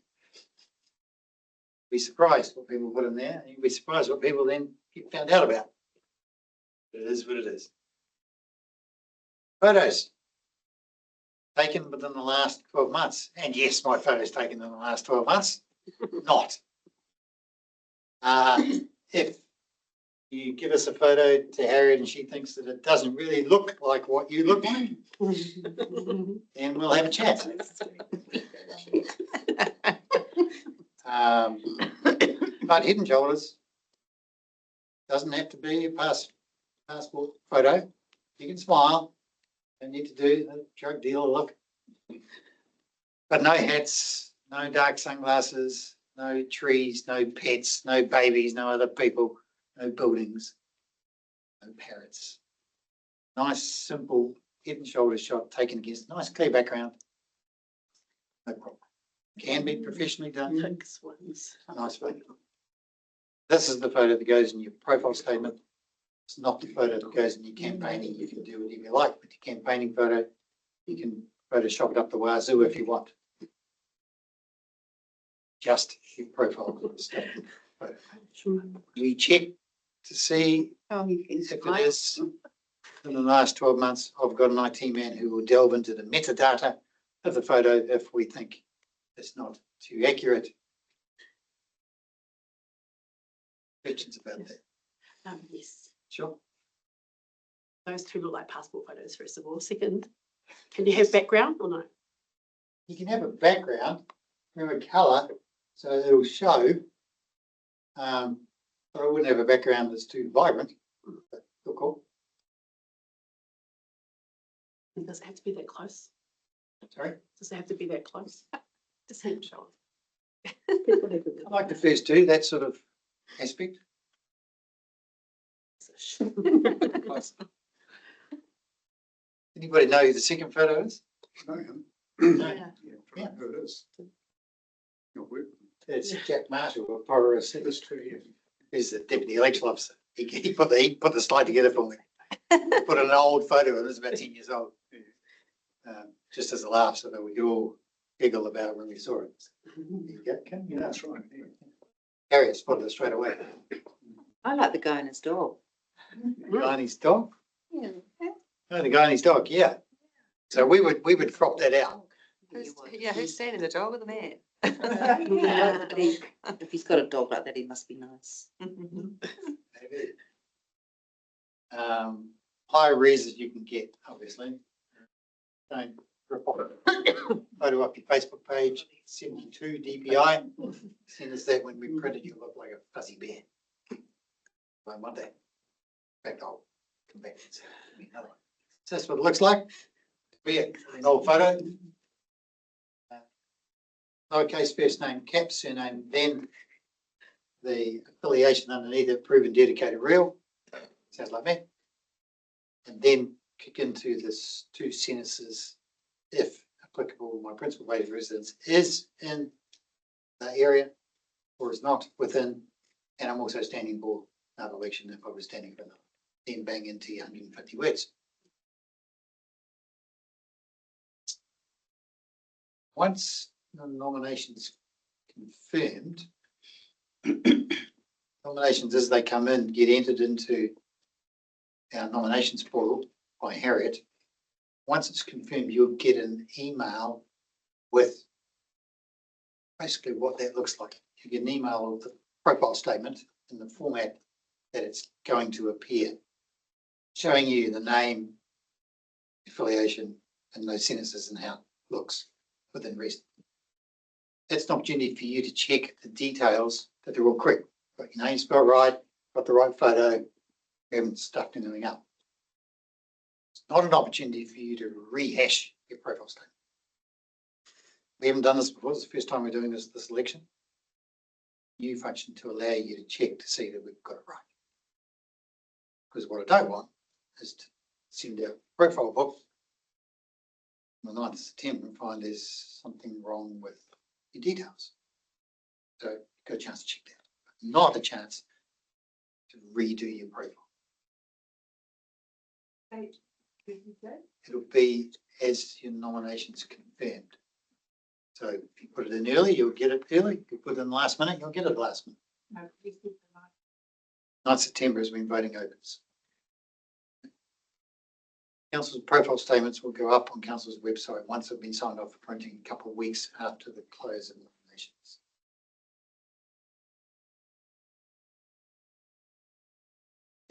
Be surprised what people put in there, and you'll be surprised what people then get found out about. It is what it is. Photos taken within the last 12 months. And yes, my photo's taken in the last 12 months. Not. If you give us a photo to Harriet and she thinks that it doesn't really look like what you look like, then we'll have a chat. But head and shoulders doesn't have to be a passport photo. You can smile. Don't need to do the drug dealer look. But no hats, no dark sunglasses, no trees, no pets, no babies, no other people, no buildings, no parrots. Nice, simple head and shoulders shot taken against a nice clear background. No problem. Can be professionally done. Fix ones. Nice photo. This is the photo that goes in your profile statement. It's not the photo that goes in your campaigning. You can do whatever you like with your campaigning photo. You can Photoshop it up the wazoo if you want. Just your profile statement photo. We check to see if it is in the last 12 months. I've got an IT man who will delve into the metadata of the photo if we think it's not too accurate. Questions about that? Yes, Sure. those two look like passport photos, first of all. Second, can you have background or no? You can have a background, remember colour, so it'll show. But I wouldn't have a background that's too vibrant. But still cool. Does it have to be that close? Sorry. Does it have to be that close? Just head and shoulders. I like the first two, that sort of aspect. Anybody know who the second photo is? No, No. yeah, who it is. Your work. It's Jack Marshall of Forest. This too, yeah. He's the deputy electoral officer. He put the slide together for me. Put an old photo. It was about 10 years old. Just as a laugh, so that we could all giggle about it when we saw it. There you go. Yeah, that's right. Yeah. Harriet spotted it straight away. I like the guy and his dog. The guy and his dog. Yeah. Oh, the guy and his dog. Yeah. So we would crop that out. Who's standing, the dog or the man? If he's got a dog like that, he must be nice. Maybe. High res as you can get, obviously. Don't rip off photo up your Facebook page, 72 DPI. Send us that when we printed you look like a fuzzy bear. By Monday. In fact, I'll come back and say another one. So that's what it looks like. Be an old photo. Lowercase first name, cap, surname, then the affiliation underneath it, proven, dedicated, real. Sounds like me. And then kick into this two sentences, if applicable, my principal place of residence is in the area or is not within, and I'm also standing for another election if I was standing for another. Then bang into 150 words. Once the nomination's confirmed, nominations as they come in get entered into our nominations portal by Harriet. Once it's confirmed, you'll get an email with basically what that looks like. You get an email of the profile statement in the format that it's going to appear, showing you the name, affiliation and those sentences and how it looks within reason. That's an opportunity for you to check the details that they're all correct. Got your name spelled right, got the right photo, we haven't stuffed anything up. It's not an opportunity for you to rehash your profile statement. We haven't done this before. It's the first time we're doing this election. New function to allow you to check to see that we've got it right. Because what I don't want is to send out a profile book on the 9th of September and find there's something wrong with your details. So you've got a chance to check that, but not a chance to redo your profile. It'll be as your nomination's confirmed. So if you put it in early, you'll get it early. If you put it in last minute, you'll get it last minute. 9th September is when voting opens. Council's profile statements will go up on Council's website once they've been signed off for printing a couple of weeks after the close of nominations.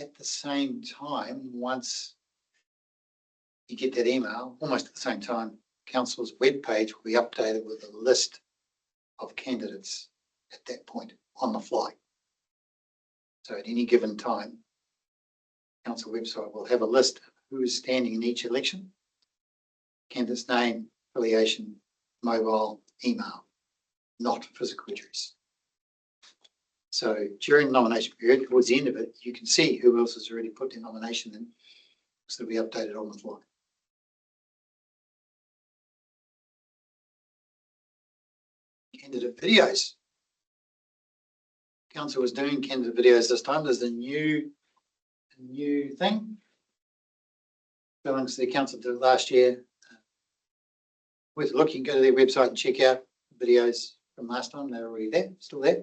At the same time, once you get that email, almost at the same time, Council's webpage will be updated with a list of candidates at that point on the fly. So at any given time, Council website will have a list of who is standing in each election, candidate's name, affiliation, mobile, email, not physical address. So during the nomination period, towards the end of it, you can see who else has already put their nomination in, so it'll be updated on the fly. Candidate videos. Council was doing candidate videos this time. There's a new thing. Belongs to the council did it last year. Worth a look. You can go to their website and check out videos from last time. They're already there, still there.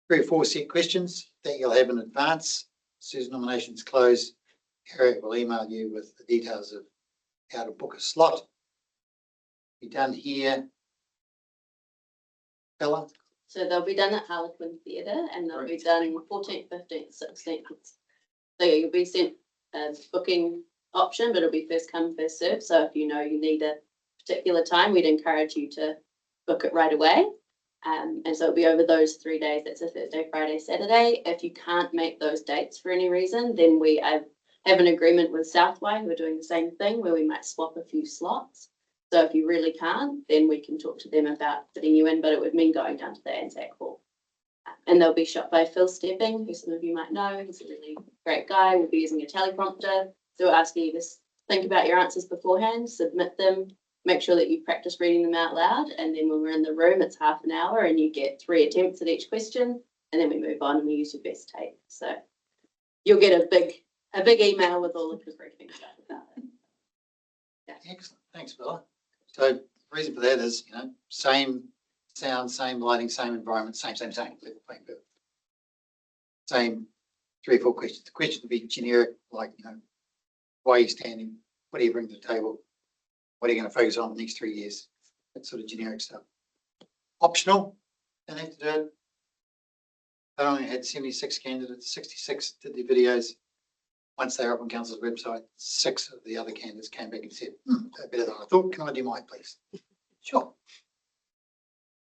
3 or 4 set questions that you'll have in advance. As soon as nominations close, Harriet will email you with the details of how to book a slot. Be done here. Bella? So they'll be done at Harlequin Theatre and they'll be done 14th, 15th, 16th. So you'll be sent a booking option, but it'll be first come, first served. So if you know you need a particular time, we'd encourage you to book it right away. And so it'll be over those 3 days. That's a Thursday, Friday, Saturday. If you can't make those dates for any reason, then we have an agreement with Southway who are doing the same thing where we might swap a few slots. So if you really can't, then we can talk to them about fitting you in, but it would mean going down to the Anzac Hall. And they'll be shot by Phil Stepping, who some of you might know. He's a really great guy. We'll be using a teleprompter. So we'll ask you to think about your answers beforehand, submit them, make sure that you practice reading them out loud. And then when we're in the room, it's half an hour and you get 3 attempts at each question. And then we move on and we use your best tape. So you'll get a big email with all of the briefing stuff about it. Yeah. Excellent. Thanks, Bella. So the reason for that is, same sound, same lighting, same environment, same. Level playing field. Same 3 or 4 questions. The question would be generic, like, why are you standing? What do you bring to the table? What are you going to focus on the next 3 years? That sort of generic stuff. Optional, don't have to do it. I only had 76 candidates, 66 did the videos. Once they were up on Council's website, 6 of the other candidates came back and said, they're better than I thought. Can I do mine, please? Sure.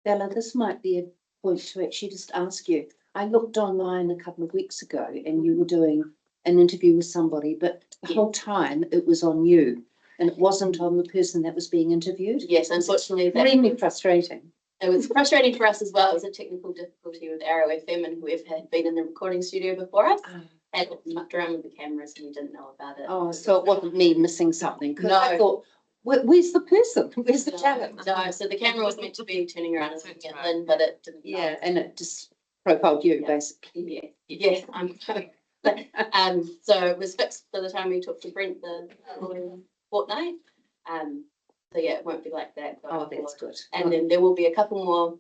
Bella, this might be a point to actually just ask you. I looked online a couple of weeks ago and you were doing an interview with somebody, but the whole time it was on you and it wasn't on the person that was being interviewed. Yes, unfortunately. Really frustrating. It was frustrating for us as well. It was a technical difficulty with Arrow FM and whoever had been in the recording studio before us had mucked around with the cameras and we didn't know about it. Oh, so it wasn't me missing something. Because No. I thought, where's the person? Where's the talent? No, so the camera was meant to be turning around and looking at Lynn, but it didn't. Yeah, and it just profiled you, Yeah. basically. Yeah, I'm. So it was fixed by the time we talked to Brent the following fortnight. So yeah, it won't be like that. Oh, that's good. And then there will be a couple more,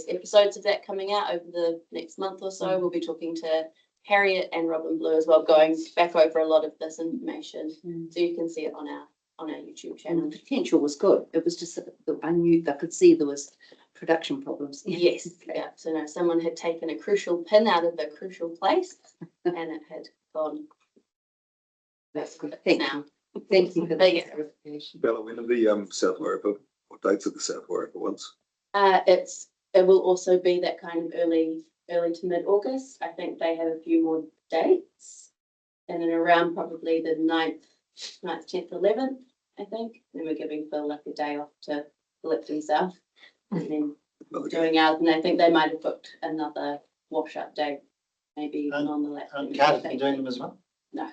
episodes of that coming out over the next month or so. We'll be talking to Harriet and Robin Blue as well, going back over a lot of this information. So you can see it on our YouTube And channel. the potential was good. It was just that I could see there was production problems. Yes, yeah. So no, someone had taken a crucial pin out of a crucial place and it had gone. That's good. Thank now. you. Thank you for There you that go. clarification. Bella, when are the South Warrapa, what dates are the South Warrapa ones? It will also be that kind of early to mid-August. I think they have a few more dates. And then around probably the 9th, 10th, 11th, I think. Then we're giving Phil like a day off to collect himself. And then Another day. doing ours, and I think they might have booked another wash-up day, maybe even on the left. Cardiff been doing them as well? No.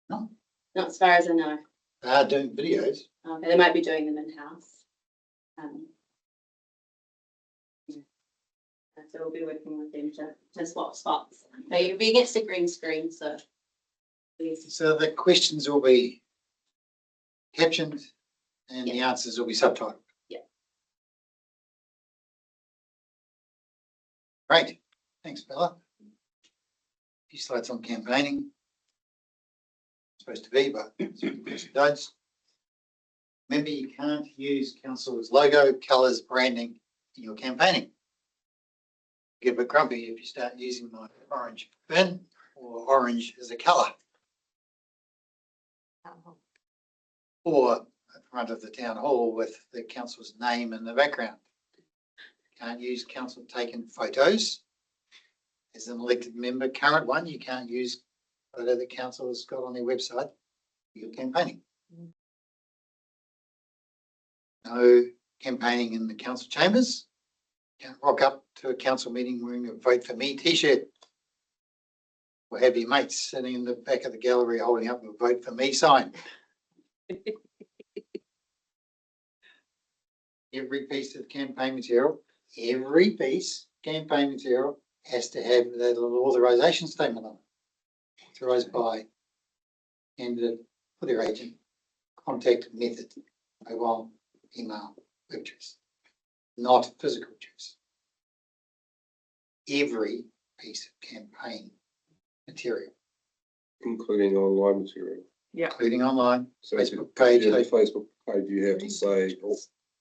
No? Not as far as I know. They are doing videos. Okay, they might be doing them in-house. Yeah. So we'll be working with them to swap spots. So you'll be against a green screen, so. please. So the questions will be captioned and the answers will be subtitled. Yeah. Great. Thanks, Bella. A few slides on campaigning. Supposed to be, but don't. Remember, you can't use council's logo, colours, branding in your campaigning. Get a bit grumpy if you start using my orange bin or orange as a colour. Or at front of the town hall with the council's name in the background. Can't use council taken photos. As an elected member, current one, you can't use photo the council has got on their website for your campaigning. No campaigning in the council chambers. Can't rock up to a council meeting wearing a Vote For Me t-shirt. Or have your mates sitting in the back of the gallery holding up a Vote For Me sign. Every piece of campaign material, has to have that little authorization statement on it. Authorized by candidate for their agent, contact method, mobile, email, web address, not physical address. Every piece of campaign material, Including online material. including online, So Facebook if you page. have a Facebook page, you have to say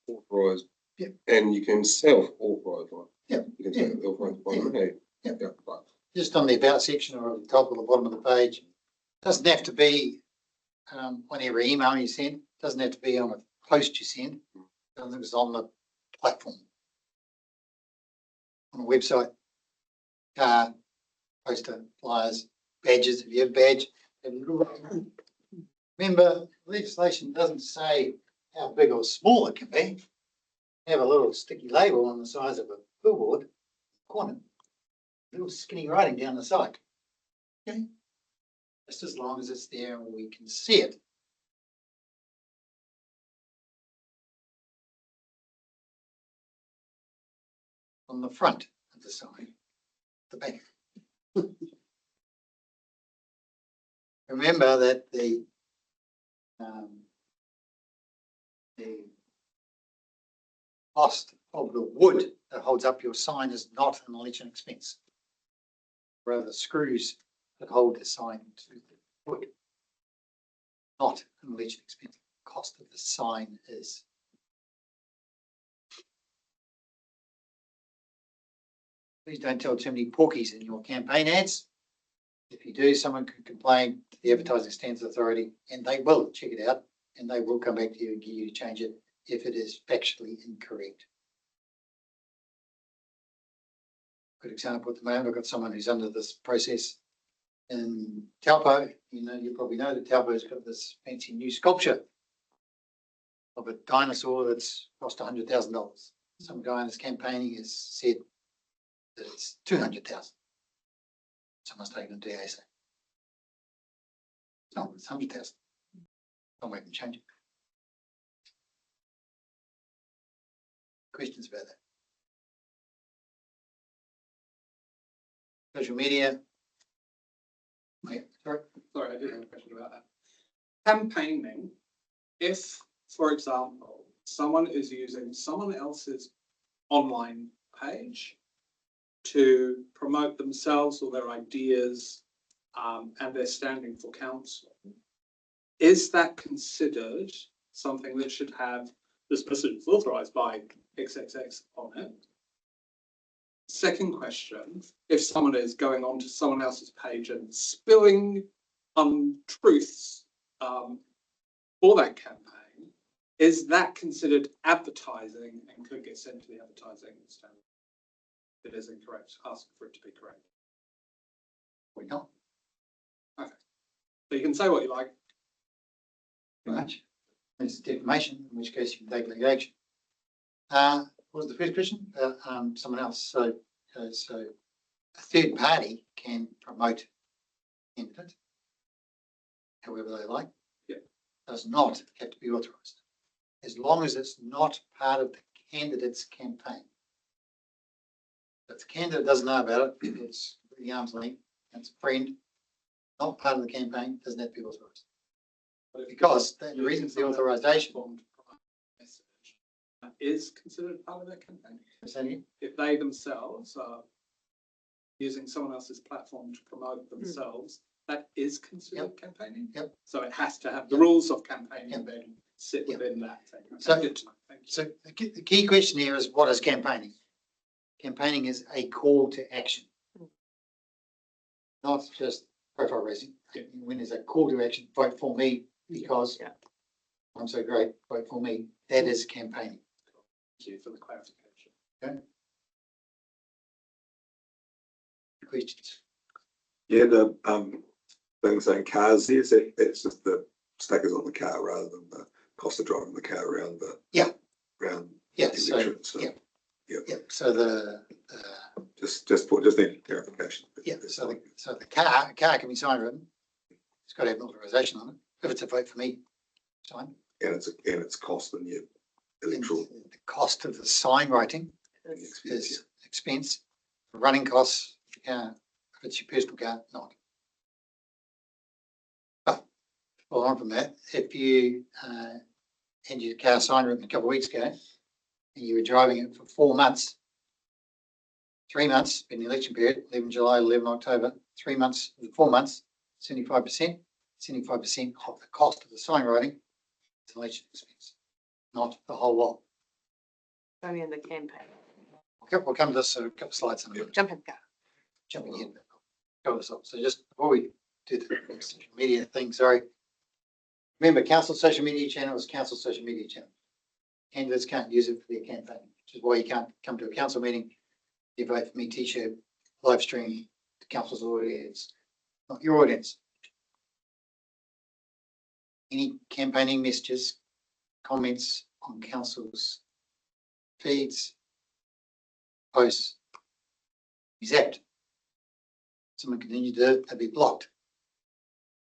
authorised. Yeah. And you can self-authorise one. Yeah. You can say authorised by me. Yeah. Right. Just on the about section or at the top or the bottom of the page. Doesn't have to be on every email you send, doesn't have to be on a post you send, as long as it's on the platform. On a website, card, poster, flyers, badges, if you have a badge. Remember, legislation doesn't say how big or small it can be. Have a little sticky label on the size of a billboard, corner, little skinny writing down the side. Okay. Just as long as it's there and we can see it. On the front of the sign, the back. Remember that the cost of the wood that holds up your sign is not an election expense. Rather, screws that hold the sign to the wood. Not an election expense. Cost of the sign is. Please don't tell too many porkies in your campaign ads. If you do, someone could complain to the Advertising Standards Authority and they will check it out and they will come back to you and get you to change it if it is factually incorrect. Good example at the moment, I've got someone who's under this process in Taupo. You probably know that Taupo's got this fancy new sculpture of a dinosaur that's cost $100,000. Some guy in his campaigning has said that it's 200,000. Someone's taken a DAC. No, it's 100,000. Don't make them change it. Questions about that? Social media. Wait, sorry. Sorry, I did have a question about that. Campaigning, if, for example, someone is using someone else's online page to promote themselves or their ideas, and they're standing for council, is that considered something that should have this message is authorised by XXX on it? Second question, if someone is going on to someone else's page and spilling untruths for that campaign, is that considered advertising and could get sent to the advertising standard? If it is incorrect, ask for it to be correct. We not, So you can say what you like. pretty much. It's defamation, in which case you can take legal action. What was the first question? Someone else. So a third party can promote candidate however they like. Yeah. Does not have to be authorised, as long as it's not part of the candidate's campaign. If the candidate doesn't know about it, it's the arm's length, it's a friend, not part of the campaign, doesn't have to be authorised. Because the reason for the authorisation Is considered part of their campaign. If they themselves are using someone else's platform to promote themselves, that is considered campaigning. Yep. So it has to have the rules of campaigning Yep. then sit Yep. within that thing. So- Good to know. Thank you. So the key question here is, what is campaigning? Campaigning is a call to action. Not just profile raising. When there's a call to action, vote for me because Yeah. I'm so great, vote for me. That is campaigning. Thank you for the clarification. Questions? Yeah, the thing saying cars there, that's just the stickers on the car rather than the cost of driving the car around the. Yeah. Around. Yeah, the so, election, so, yeah. Yep. Yeah, so just need clarification. the car can be signed written. It's got to have an authorisation on it. If it's a vote for me, sign. And it's cost in your electoral. And the cost of the sign writing is expense. The running costs, if it's your personal car, not. But well, on from that, if you had your car sign written a couple of weeks ago and you were driving it for 4 months, 3 months, been the election period, 11 July, 11 October, 3 months, 4 months, 75%, 75% of the cost of the sign writing is election expense, not the whole lot. Only in the campaign. We'll come to this a couple of slides in a minute. Jump in the car. Jumping in. Cover this off. So just before we do the social media thing, sorry. Remember, council social media channel is council social media channel. Candidates can't use it for their campaign, which is why you can't come to a council meeting, you vote for me t-shirt, live stream, the council's audience, not your audience. Any campaigning messages, comments on council's feeds, posts, be zapped. Someone continue to do it, they'll be blocked.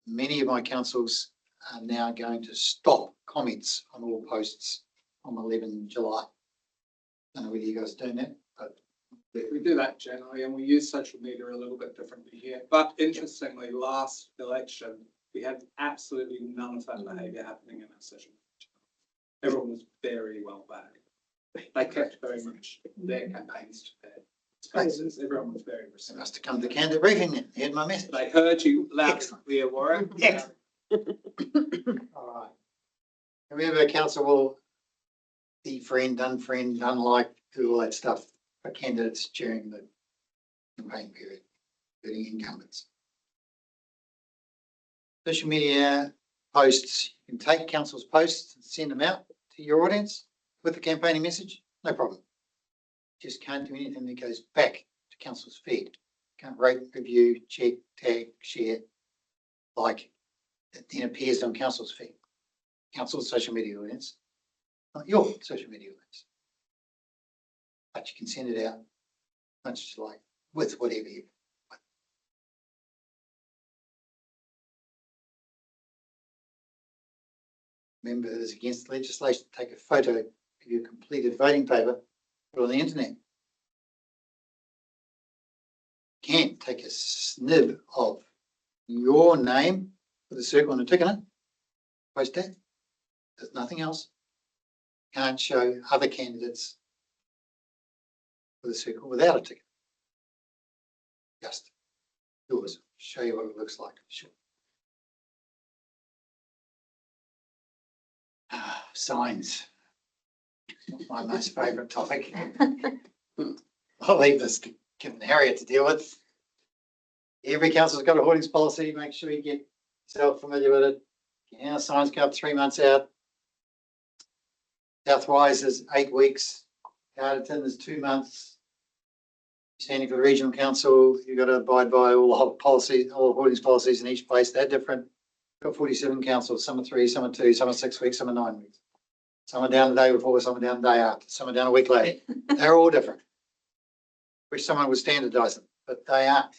Many of my councils are now going to stop comments on all posts on 11 July. I don't know whether you guys are doing that, but We do that generally, and we use social media a little bit differently here. But interestingly, last election, we had absolutely none of that behaviour happening in our social media. Everyone was very well back. They kept very much their campaigns to their spaces. Everyone was very they receptive. must have come to the candidate briefing then, they had my message. They heard you loud and Excellent. clear, Warwick. Excellent. All right. Remember, council will defriend, unfriend, unlike, do all that stuff for candidates during the campaign period, including incumbents. Social media posts, you can take council's posts and send them out to your audience with the campaigning message, no problem. Just can't do anything that goes back to council's feed. Can't rate, review, check, tag, share, like, it then appears on council's feed. Council's social media audience, not your social media audience. But you can send it out much as you like, with whatever you want. Remember, it is against legislation to take a photo of your completed voting paper, put it on the internet. Can take a snib of your name with a circle and a tick in it, post that. There's nothing else. Can't show other candidates with a circle without a ticket. Just yours. Show you what it looks like. Sure. Signs. Not my most favourite topic. I'll leave this to Kim and Harriet to deal with. Every council's got a hoardings policy. Make sure you get yourself familiar with it. Yeah, signs go up 3 months out. Southwise is 8 weeks. Carterton is 2 months. Standing for the regional council, you've got to abide by all the whole policies, all the holdings policies in each place. They're different. Got 47 councils. Some are 3, some are 2, some are 6 weeks, some are 9 weeks. Some are down the day before, some are down the day after, some are down a week later. They're all different. Wish someone would standardise them, but they aren't.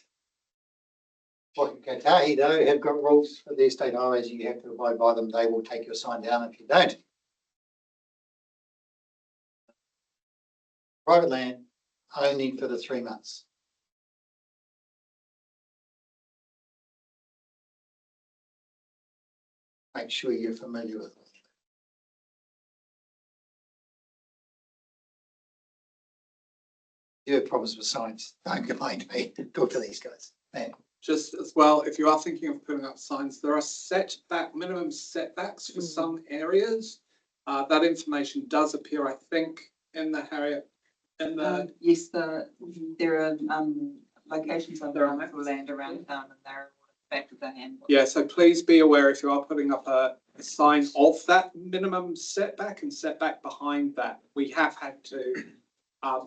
Waiata, though, have got rules for their state highways. You have to abide by them. They will take your sign down if you don't. Private land, only for the 3 months. Make sure you're familiar with it. You have problems with signs, don't complain to me. Talk to these guys. Man. Just as well, if you are thinking of putting up signs, there are minimum setbacks for some areas. That information does appear, I think, in the Harriet, in the. Yes, there are locations on council land around town and they're back of the handbook. Yeah, so please be aware if you are putting up a sign of that minimum setback and setback behind that. We have had to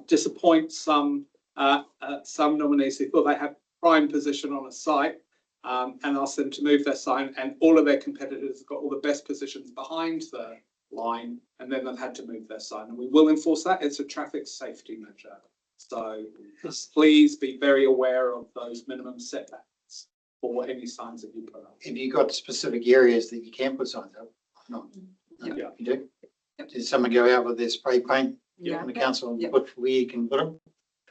disappoint some nominees who thought they had prime position on a site and asked them to move their sign, and all of their competitors have got all the best positions behind the line, and then they've had to move their sign. And we will enforce that. It's a traffic safety measure. So please be very aware of those minimum setbacks for any signs that you put up. Have you got specific areas that you can put signs up? No. Yeah. You do? Did someone go out with their spray paint Yeah. from the council and Yeah. put where you can put them?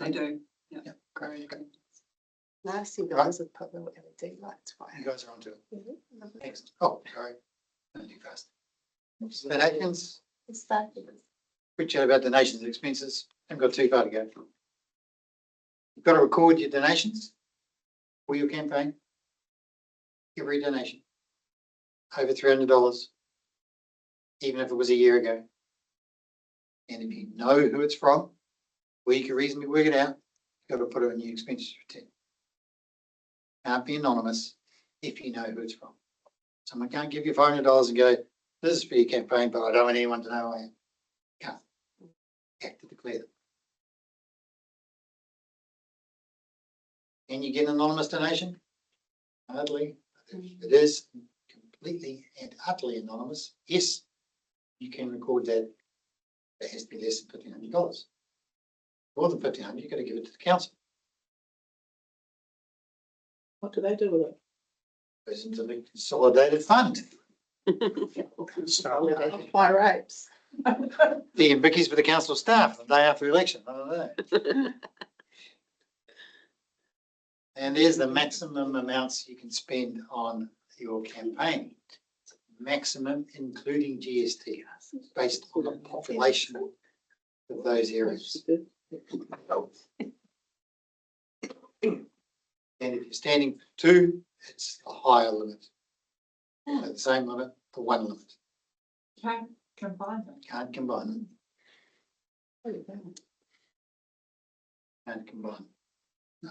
They do. Yeah, great. Last year, Right. guys have put the LED lights. You guys are onto it. Next. Oh, sorry. Don't do fast. Donations, It's fabulous. quick chat about donations and expenses. Haven't got too far to go. You've got to record your donations for your campaign. Every donation. Over $300, even if it was a year ago. And if you know who it's from, or you can reasonably work it out, you've got to put it in your expenses return. Can't be anonymous if you know who it's from. Someone can't give you $500 and go, this is for your campaign, but I don't want anyone to know I am. Can't. You have to declare them. Can you get an anonymous donation? Hardly. If it is completely and utterly anonymous, yes, you can record that. It has to be less than $1,500. More than $1,500, you've got to give it to the council. What do they do with it? Goes into the consolidated fund. By ropes. The and Vicky's for the council staff the day after election. I don't know. And there's the maximum amounts you can spend on your campaign. Maximum, including GST, based on the population of those areas. And if you're standing for 2, it's a higher limit. At the same limit, the 1 limit. Can't combine them. Can't combine them. Can't combine. No.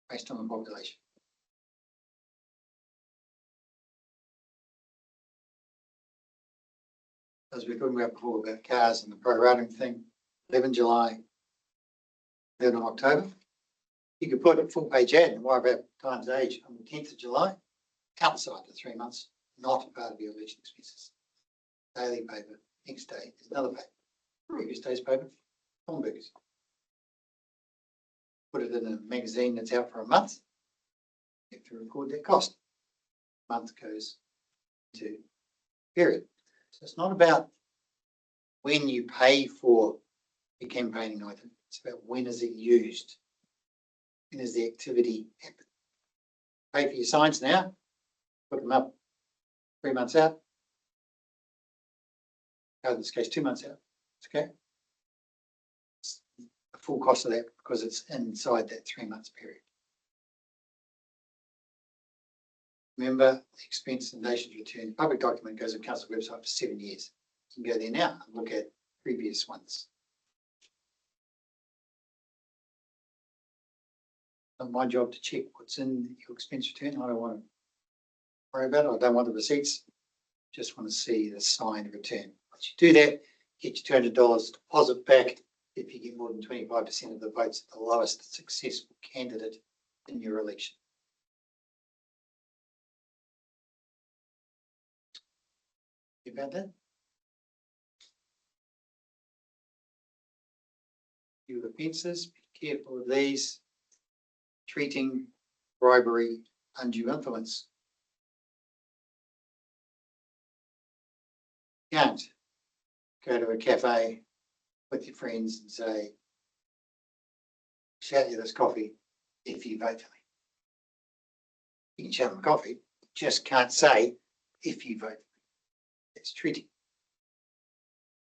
Based on the population. As we were talking about before about cars and the pro-rating thing, 11 July, 11 October. You could put a full page ad and worry about Times Age on the 10th of July, outside the 3 months, not part of your election expenses. Daily paper, next day is another paper, previous day's paper, hamburgers. Put it in a magazine that's out for a month. You have to record that cost. Month goes to period. So it's not about when you pay for your campaigning item. It's about when is it used. When is the activity happen? Pay for your signs now, put them up 3 months out. In this case, 2 months out. It's okay. It's the full cost of that because it's inside that 3 months period. Remember, the expense and donations return public document goes on council website for 7 years. You can go there now and look at previous ones. Not my job to check what's in your expense return. I don't want to worry about it. I don't want the receipts. Just want to see the signed return. Once you do that, get your $200 deposit back if you get more than 25% of the votes, the lowest successful candidate in your election. You about that? Few offences, be careful of these. Treating, bribery, undue influence. Can't go to a cafe with your friends and say, shout you this coffee if you vote for me. You can shout them coffee, just can't say if you vote for me. It's treating.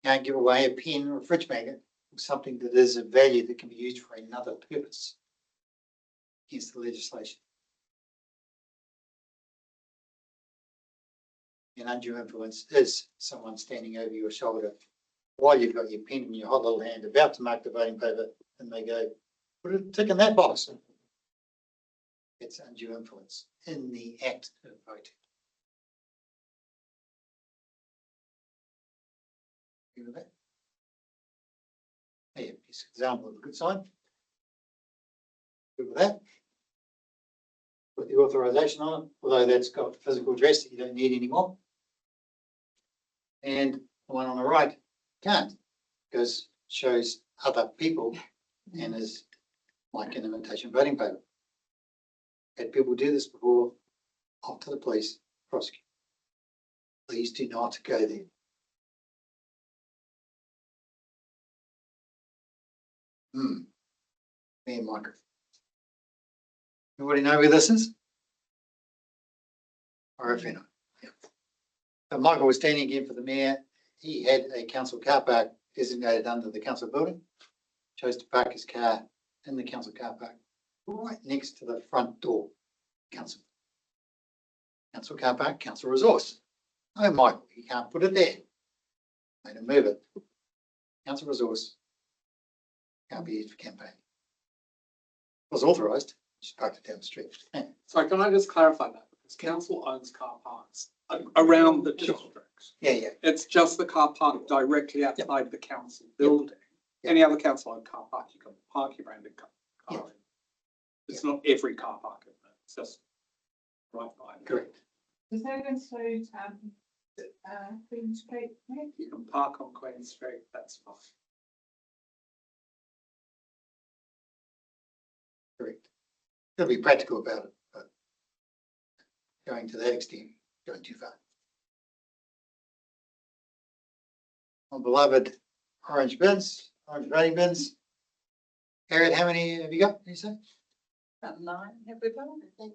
Can't give away a pen or a fridge magnet or something that is of value that can be used for another purpose against the legislation. And undue influence is someone standing over your shoulder while you've got your pen in your hot little hand about to mark the voting paper and they go, put a tick in that box. It's undue influence in the act of voting. Agree with that? Yeah, it's an example of a good sign. Good with that. With the authorization on it, although that's got physical address that you don't need anymore. And the one on the right can't, because it shows other people and is like an imitation voting paper. Had people do this before, off to the police, prosecute. Please do not go there. Me and Michael. Everybody know where this is? Or if you know. Yeah. So Michael was standing again for the mayor. He had a council car park designated under the council building. Chose to park his car in the council car park, right next to the front door. Council. Council car park, council resource. Oh, Michael, you can't put it there. Made him move it. Council resource. Can't be used for campaign. Was authorised, just parked it down the street. So can I just clarify that? Because council owns car parks around the districts. Yeah. It's just the car park directly outside the council building. Any other council owned car park, you can park your branded car. Yeah. It's not every car park, isn't it? It's just right by. Correct. Does that include, Queen Street? You can park on Queen Street, that's fine. Correct. Got to be practical about it, but going to that extent, going too far. My beloved orange bins, orange voting bins. Harriet, how many have you got, you say? About 9, have we done? I think,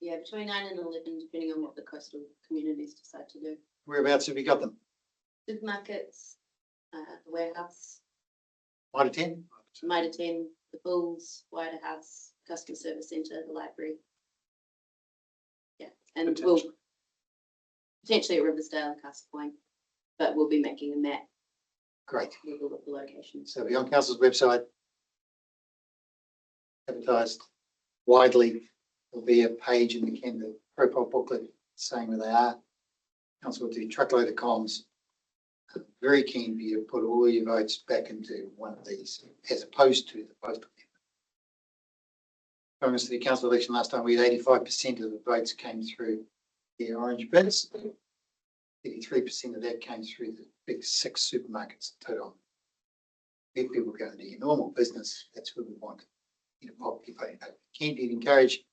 yeah, between 9 and 11, depending on what the coastal communities decide to do. Whereabouts have you got them? Supermarkets, the warehouse, 1 to 10? Mitre 10, the Bulls, Waiata House, Customer Service Centre, the library. Yeah, and we'll potentially at Riversdale and Castle Point, but we'll be making a map Great. with all of the locations. So be on council's website, advertised widely. There'll be a page in the profile booklet saying where they are. Council will do truckload of comms. I'm very keen for you to put all your votes back into one of these, as opposed to the postal method. Going to the council election last time, we had 85% of the votes came through the orange bins. 83% of that came through the big 6 supermarkets in total. If people go into your normal business, that's where we want you to pop your voting paper. Keen to encourage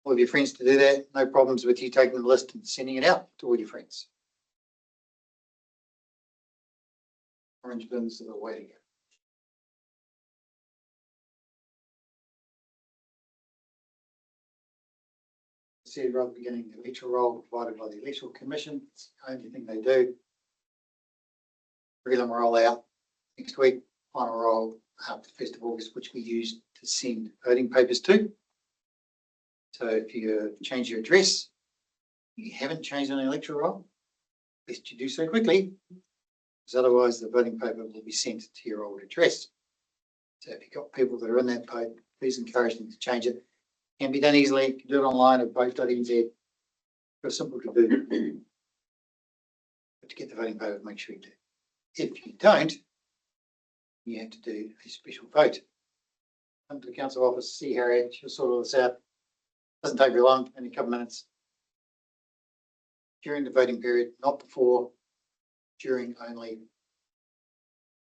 all of your friends to do that. No problems with you taking the list and sending it out to all your friends. Orange bins are the way to go. I said right at the beginning, the electoral roll provided by the Electoral Commission. It's the only thing they do. Prelim roll out next week, final roll after the 1st of August, which we use to send voting papers to. So if you change your address, you haven't changed an electoral roll, best you do so quickly, because otherwise the voting paper will be sent to your old address. So if you've got people that are in that vote, please encourage them to change it. Can be done easily. You can do it online at vote.nz. It's simple to do. But to get the voting paper, make sure you do. If you don't, you have to do a special vote. Come to the council office, see Harriet, she'll sort all this out. Doesn't take very long, only a couple of minutes. During the voting period, not before, during only.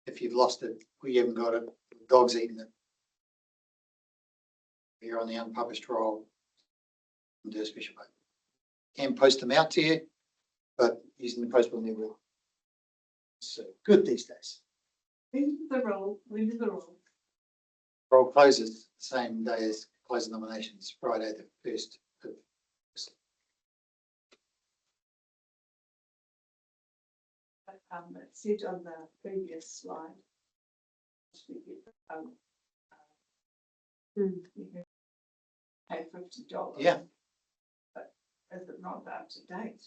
If you've lost it or you haven't got it, the dog's eaten it. You're on the unpublished roll and do a special vote. Can post them out to you, but using the post will never. So good these days. When did the roll? Roll closes the same day as closing nominations, Friday the 1st of. It said on the previous slide. Pay $50. Yeah. But is it not up to date?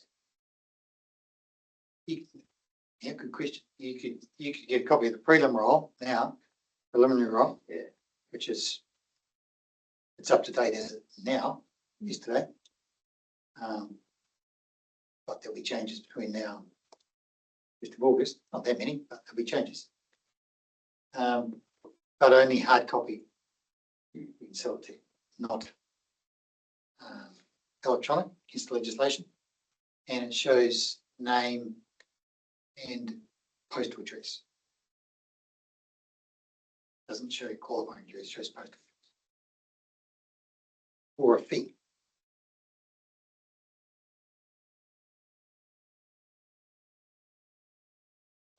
Yeah, good question. You could get a copy of the prelim roll now, preliminary roll. Yeah. Which is, it's up to date as it now, yesterday. But there'll be changes between now and 1st of August, not that many, but there'll be changes. But only hard copy you can sell it to, not electronic, against the legislation. And it shows name and postal address. Doesn't show qualifying address, shows postal address. Or a fee.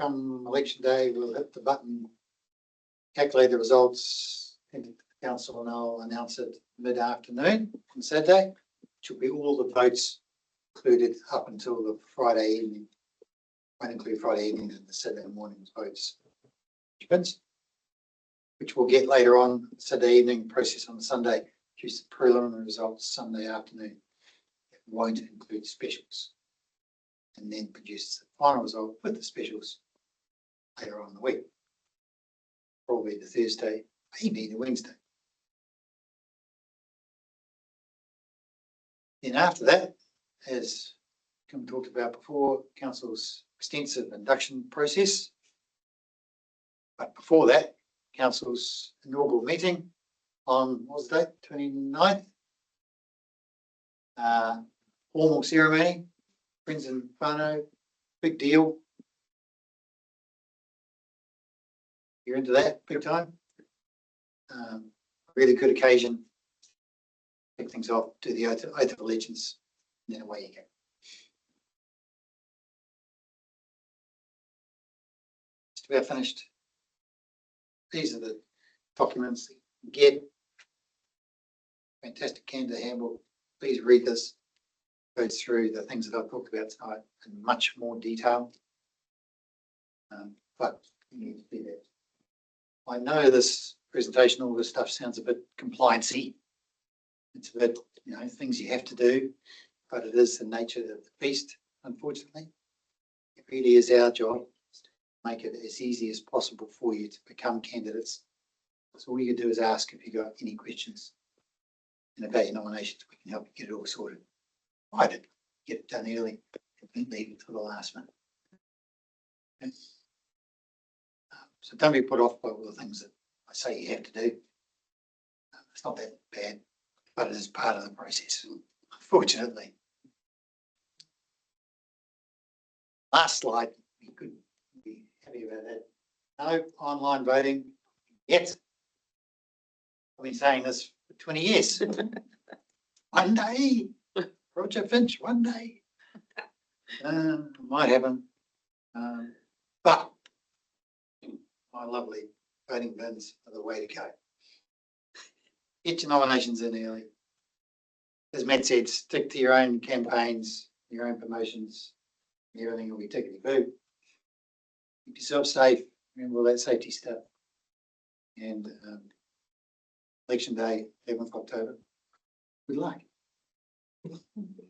Come election day, we'll hit the button, calculate the results, into the council, and I'll announce it mid-afternoon on Saturday, which will be all the votes included up until the Friday evening. Won't include Friday evening and the Saturday morning's votes. Which we'll get later on Saturday evening, process on Sunday, choose the preliminary results Sunday afternoon. It won't include specials. And then produce the final result with the specials later on in the week. Probably the Thursday, maybe the Wednesday. Then after that, as Kim talked about before, council's extensive induction process. But before that, council's inaugural meeting on, what was the date, 29th? Formal ceremony, friends and whānau, big deal. You're into that big time. Really good occasion. Kick things off, do the oath of allegiance, and then away you go. Just about finished. These are the documents that you get. Fantastic candidate handbook. Please read this. Goes through the things that I've talked about tonight in much more detail. But you need to be there. I know this presentation, all this stuff sounds a bit compliancy. It's a bit, things you have to do, but it is the nature of the beast, unfortunately. It really is our job to make it as easy as possible for you to become candidates. So all you can do is ask if you've got any questions. And about your nominations, we can help you get it all sorted. I did get it done early, didn't leave it till the last minute. Okay. So don't be put off by all the things that I say you have to do. It's not that bad, but it is part of the process, unfortunately. Last slide, you could be happy about that. No online voting yet. I've been saying this for 20 years. One day, Roger Finch, one day. Might happen. But my lovely voting bins are the way to go. Get your nominations in early. As Matt said, stick to your own campaigns, your own promotions, everything will be tickety-boo. Keep yourself safe, remember all that safety stuff. And election day, 11th October, good luck.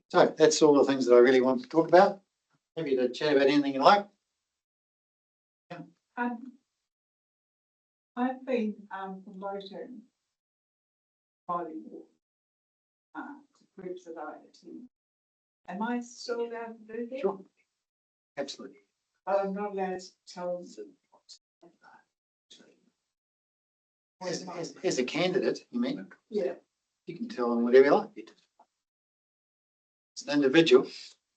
So that's all the things that I really want to talk about. Happy to chat about anything you like. I've been promoted by the groups that I attend. Am I still allowed to do that? Sure. Absolutely. I'm not allowed to tell them. As a candidate, you mean, Yeah. you can tell them whatever you like. As an individual,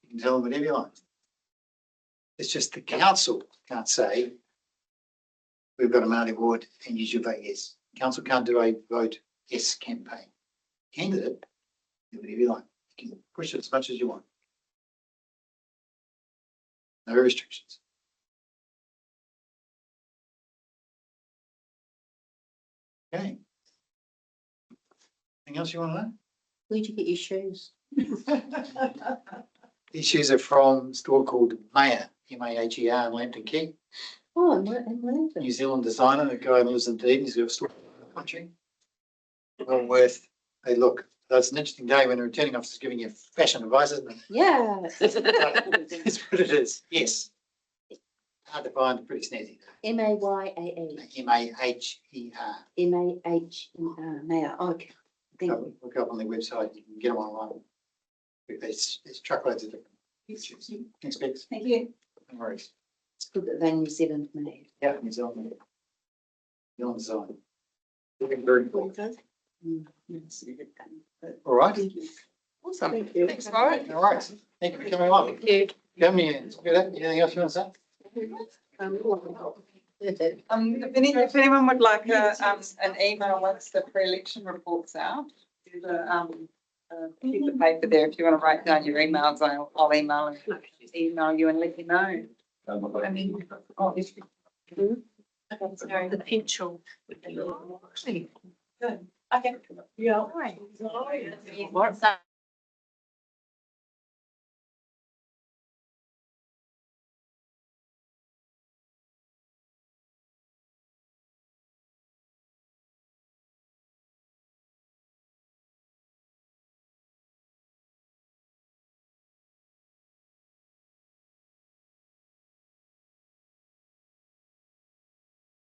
you can tell them whatever you like. It's just the council can't say, we've got a Māori board and you should vote yes. Council can't do a vote yes campaign. Candidate, do whatever you like. You can push it as much as you want. No restrictions. Okay. Anything else you want to know? Where'd you get your shoes? These shoes are from a store called Maher, M-A-H-E-R in Lambton Key. Oh, in Wellington. New Zealand designer, the guy who lives in Dunedin, he's got a store in the country. Well worth a look. That's an interesting day when a returning officer is giving you fashion advice, isn't it? Yeah. It's what it is, yes. Hard to find, pretty snazzy. M-A-Y-A-E. M-A-H-E-R. M-A-H-E-R. Mayor. Okay. Thank you. Look up on their website, you can get them online. It's truckloads of different shoes. Expect. Thank you. No worries. It's good that they're New Zealand made. Yeah, New Zealand. New Zealand design. Very cool. All right. Awesome. Thank you. Thanks, Warwick. All right. Thank you for coming along. Thank you. Come here. Anything else you want to say? If anyone would like an email once the pre-election report's out, keep the paper there. If you want to write down your emails, I'll email you and let you know. I mean, obviously. The potential. Good. Okay. Yeah. What's that?